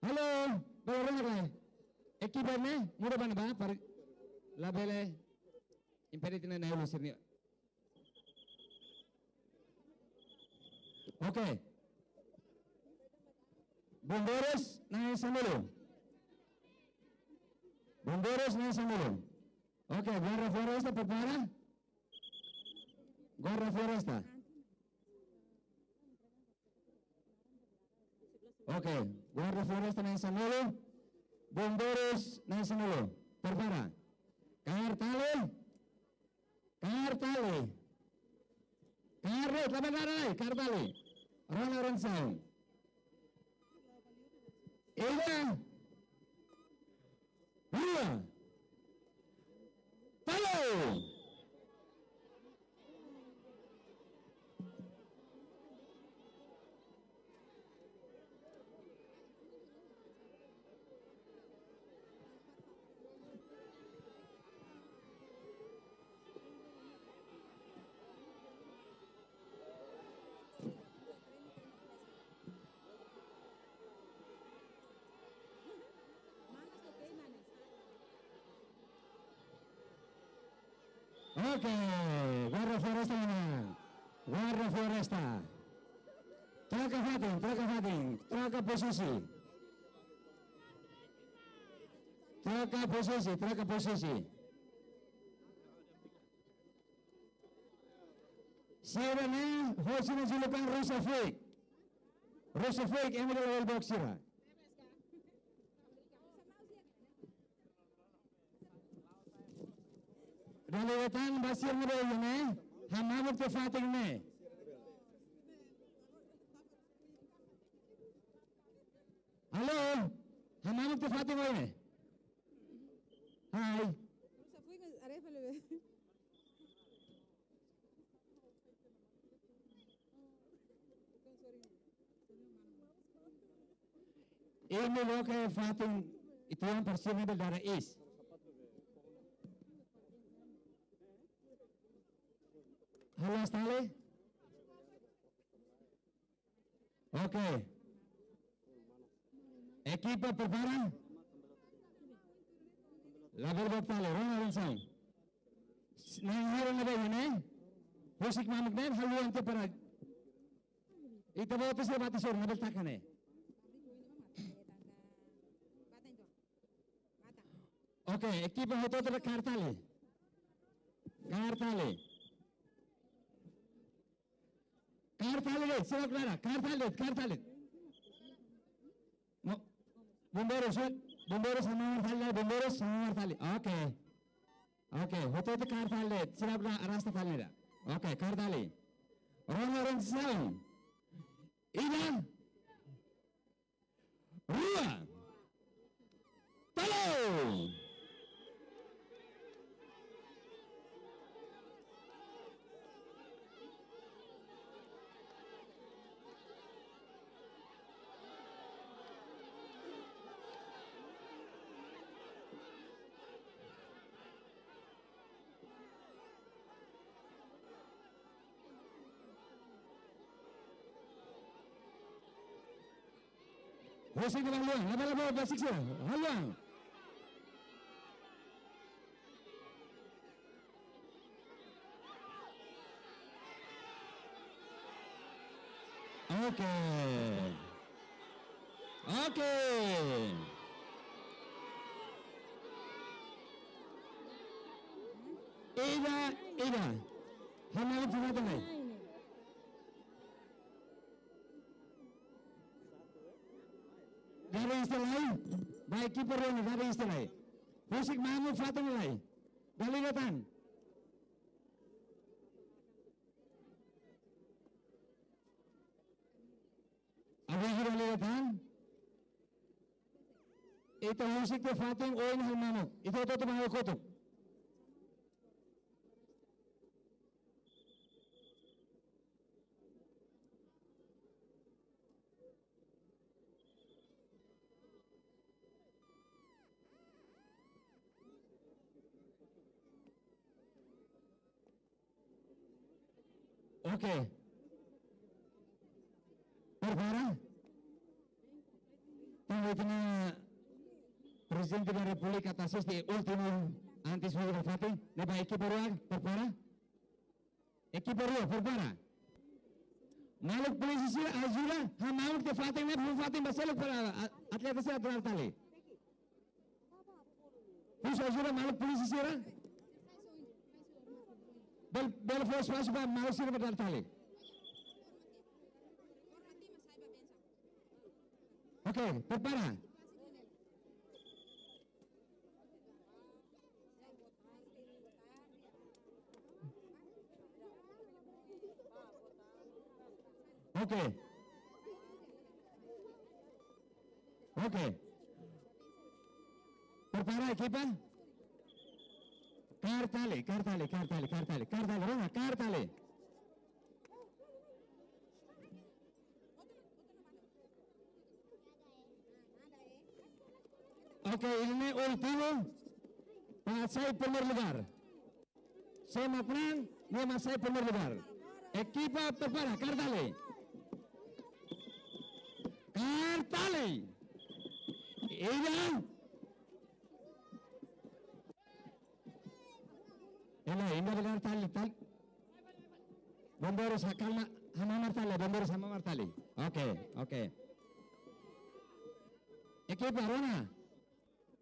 halo balik na kayo ekipa nih mura ba na ba par labele imperatif na nahulo sirnya oke Bomberos na samulu Bomberos na samulu. Oke, Gorra Floresta prepara. Gorra Floresta. Oke, Gorra Floresta na samulu. Bomberos na samulu. Prepara. Kartale. Kartale. Karret, laban naray, Kartale. Rona Ronsao. Ida. Dua. Talo. Oke, Gorra Floresta menang. Gorra Floresta. Troca posisi. Troca posisi. Sira na, hosi na julukan Rosa Fake. Rosa Fake, yang ada level box sira. Dalawatan basir mo daw yun hamamot ka fating na Halo, hamamot ka fating mo yun Hi. Ini lo kayak fating itu yang persiapan dari is. Halo Stale. Oke. Equipa prepara. Labor Baptale, Rona Ronsang. Nangyari na ba yun Husik mamag na yun, haluan to para. Ito ba ito sila batisor, nabaltakan Oke, equipa hoto ito na Kartale. Kartale, siapa Clara? Kartale. Bomberos sama Kartale. Oke, hoto itu Kartale. Siapa Rasta Talera? Oke, Kartale. Orang Sound. Ida. Rua. Talo. Husik ke haluan, laba basic sih, haluan. Oke. Ida. Hamil juga tunai. Dari istilah, baik kiper ini dari istilah. Musik Mahmud Fatih nilai. Dali datang. Abi juga datang. Itu musik ke Fatih Oin Mahmud. Itu mahal kutuk. Oke. Perkara tengah Presiden da República atas este último antes de Fatih, leva a equipe ruang perkara. Equipe ruang perkara. Maluk polisi ajuda, hamau ke Fatih ne Fatih basel para atleta se atrar tali. Push ajuda maluk polisi sira. Bel force pas ba maluk sira atrar tali. Oke, prepara. Oke. Prepara equipa. Cartale, Roma, cartale. Oke, ini ultimo para saya primer lugar. Saya mau menang, dia masih primer lugar. Equipa prepara, cartale. Ella. Ini adalah tali. Bomberos sama martali. Oke. Equipa Rona.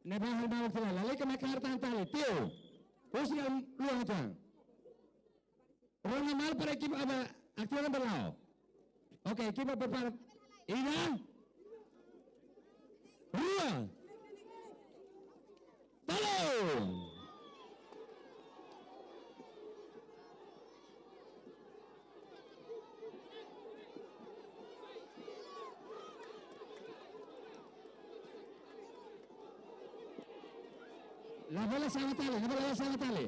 Nebahal bawah tali. Lalu kena kartan tali. Tio. Usia luang jang. Rona mal para equipa apa? Aktifan berlau. Oke, equipa prepara. Ida. Rua. Tolong. La bola sama tali.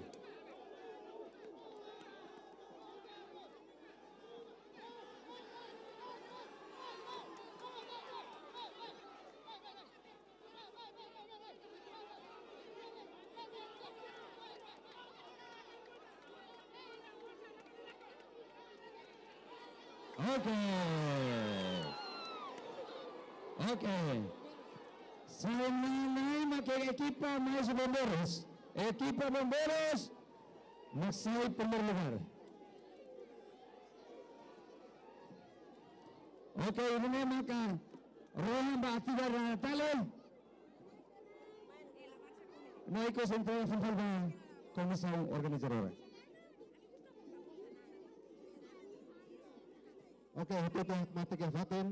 Oke. Saya pakai equipa mais bomberos. Equipa bomberos masih primer lugar. Oke, ini maka Rohan Baktibar Tale. Naik ke sentral Fanfalba Komisi Organizador. Oke, itu mati ke Fatin.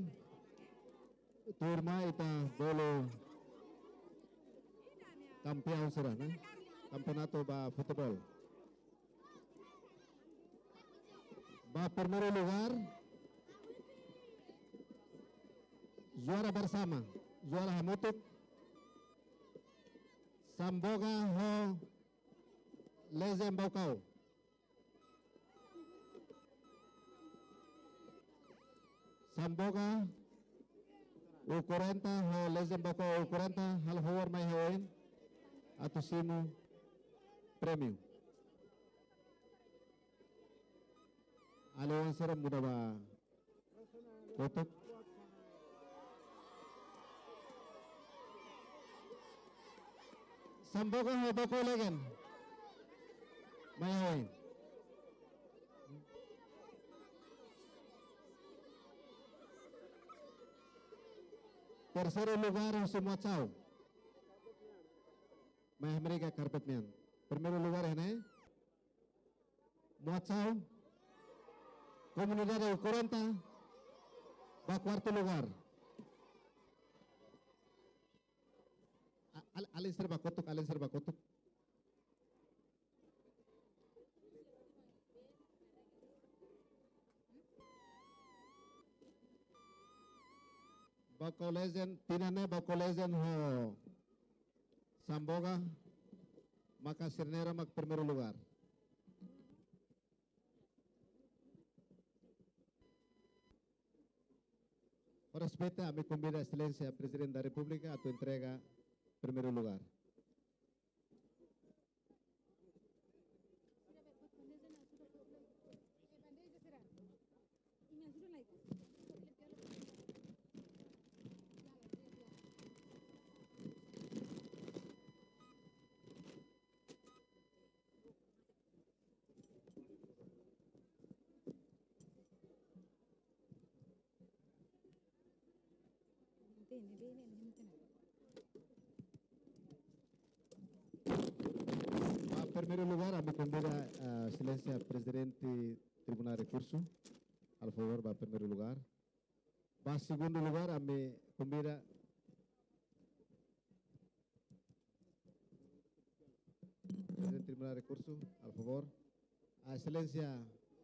Turma ita bolo campeão será, né? Campeonato ba futebol. Ba primeiro lugar juara bersama, juara hamutuk Samboga ho Lezembokau. Samboga U40 ho Lezembokau U40 hal hawar may hawain atau simu premium. Alawan seram muda ba kotok. Samboga ho bako legen may hawain. Tercero lugar semua Chao. May Amerika Carpetman. Primero lugar ini Moatsao. Comunidad de 40 va a cuarto lugar. Alin serba kotuk. Bakolezen, tinane bakolezen ho Samboga, maka Sirnera mag primeiro lugar. Por respeto, me convida a Excelência Presidente da República a tu entrega primeiro lugar. En primeiro lugar, me convida a Excelência Presidente Tribunal de Recurso, al favor, va a primeiro lugar. Va a segundo lugar, a me convida Presidente Tribunal de Recurso, al favor. A Excelência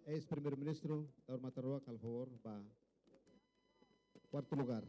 ex-Primeiro-Ministro, Taur Mataruac, al favor, va cuarto lugar.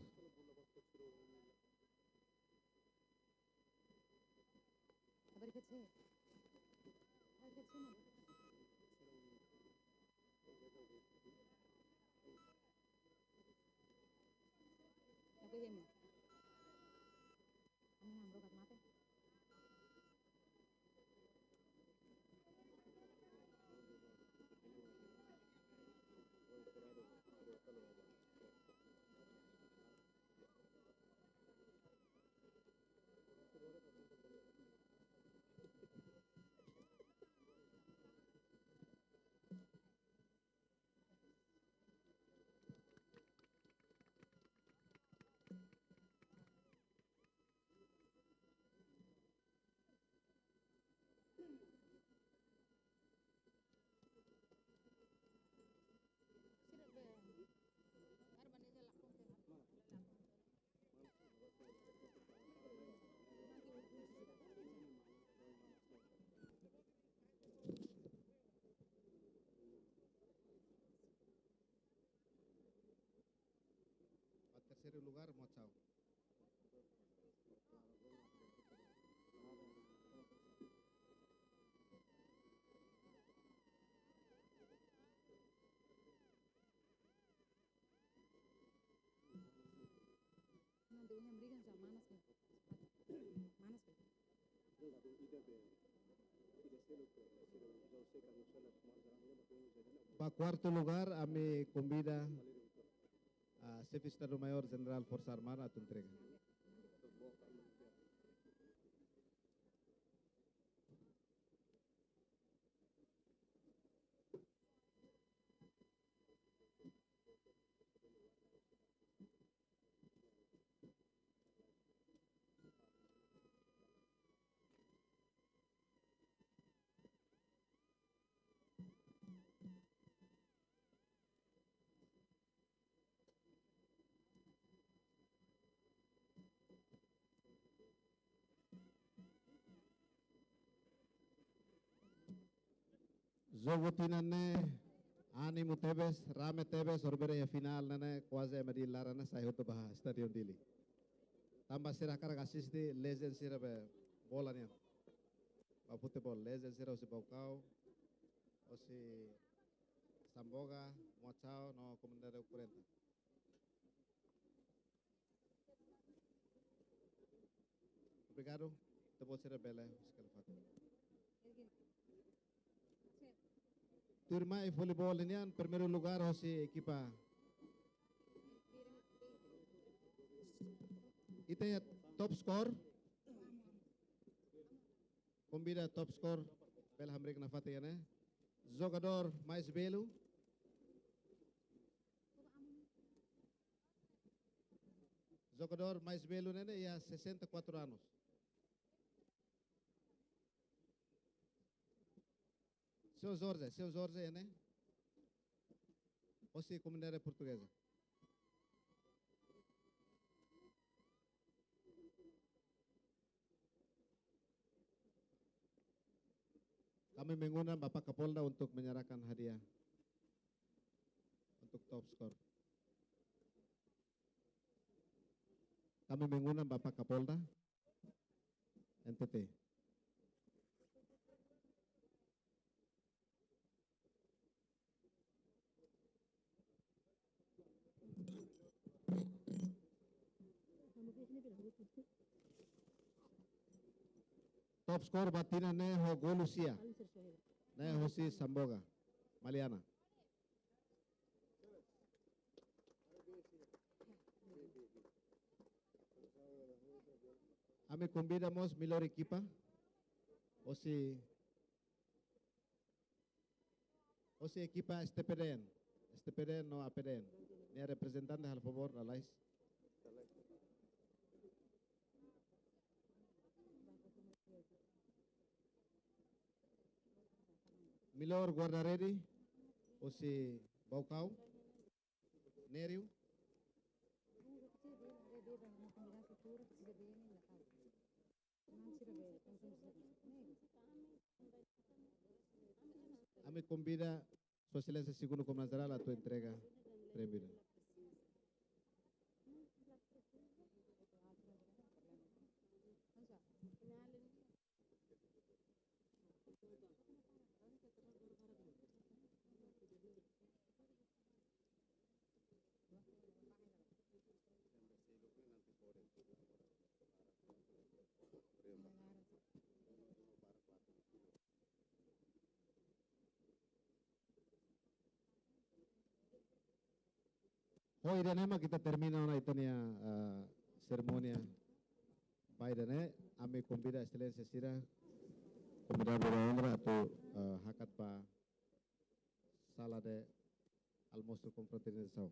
Terceiro lugar, Moatsao. Para cuarto lugar, a me convida a Chefe Estado-Maior General Força Armada a tu entrega. Jogo tinane Ani Tebes, Rame Tebes, orbere ya final nane kuasa emadi larana saya untuk bahas stadion dili. Tambah sirah kara kasis di legend sirah be bola niya. Bapute bol legend sirah si Baucau, o si Samboga, Moatsao, no Comunidade 40. Obrigado. Tebol sirah bela sekali fato. Turma e voleibol niyan, primeiro lugar ho si equipa. Ito ya top score. Convida top score bel hamrik na fati yan Jogador mais belo. Jogador mais belo nene ya 64 anos. Seu Jorge, né? Você comunidade portuguesa. Kami mengundang Bapak Kapolda untuk menyerahkan hadiah untuk top skor. Kami mengundang Bapak Kapolda NTT. Top skor batina ne ho Golusia. Ne Hosi Samboga. Maliana. Ame convidamos melhor equipa. Hosi equipa STPDN. STPDN no APDN. Ni representante al favor, alais. Milor guardaredi, Hosi Baucau, Neriu. Ame convida Sua Excelência segundo comandante a tua entrega prêmio. Hoy de nema kita termina una itania ceremonia. Baidane ame convida Excelência Sira convidado da honra atau hakat pa sala de almoço com fraternização.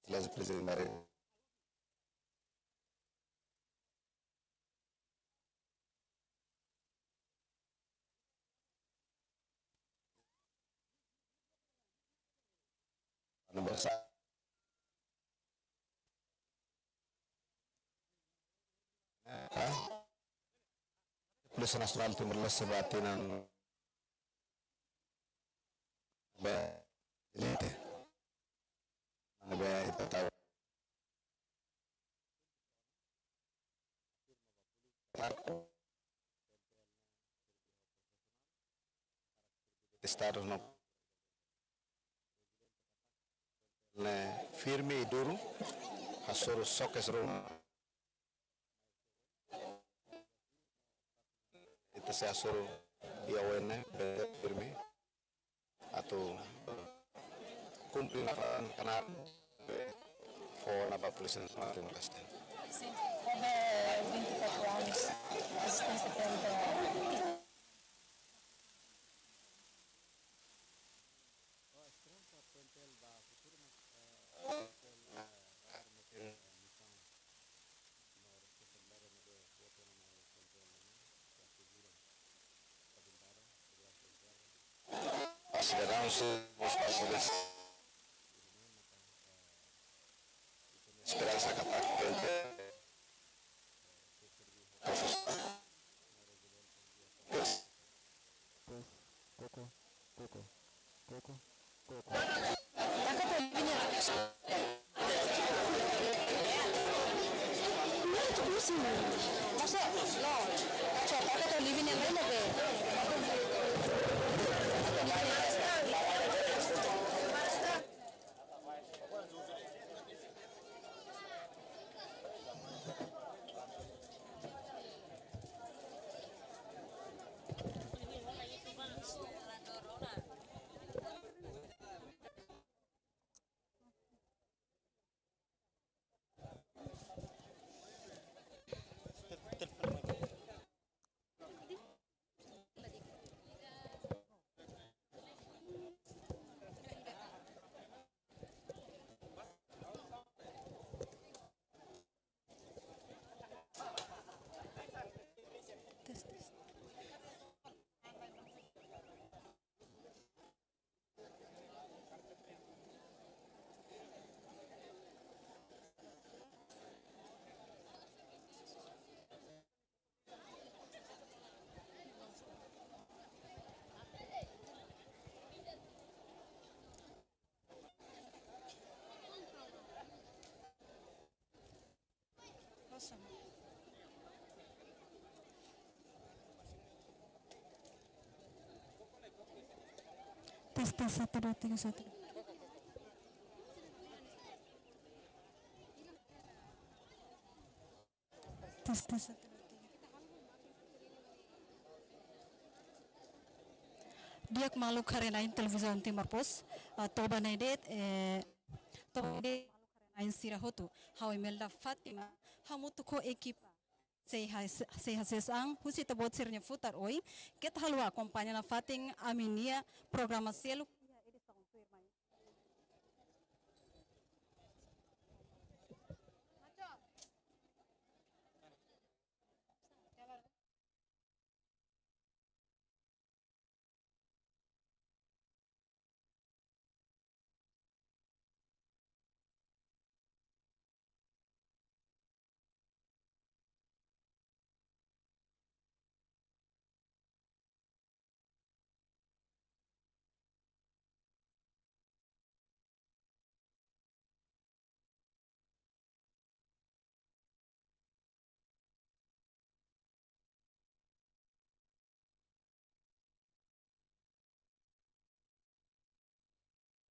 Excelência Presidente da República. Aniversário. Polisi Nasional Timur Leste Batinan Belite itu tahu Estado no firme e duro, hasoro sokes roma. Itu saya suruh iawene firme atau cumplir karena na Polícia Nacional de Timor-Leste. Sim, houve 24 anos de existência territorial. Cidadãos, esperança Tes 1 2 3 1. Tes 1 2 3. Diak malu karenain televisão Timor Post toba naidet toba de karenain sirahotu how Imelda Fatima hamutu ko equipa Seha sesang husi tabot sirnya futar oi ket halwa kompanya na fating aminia programa selu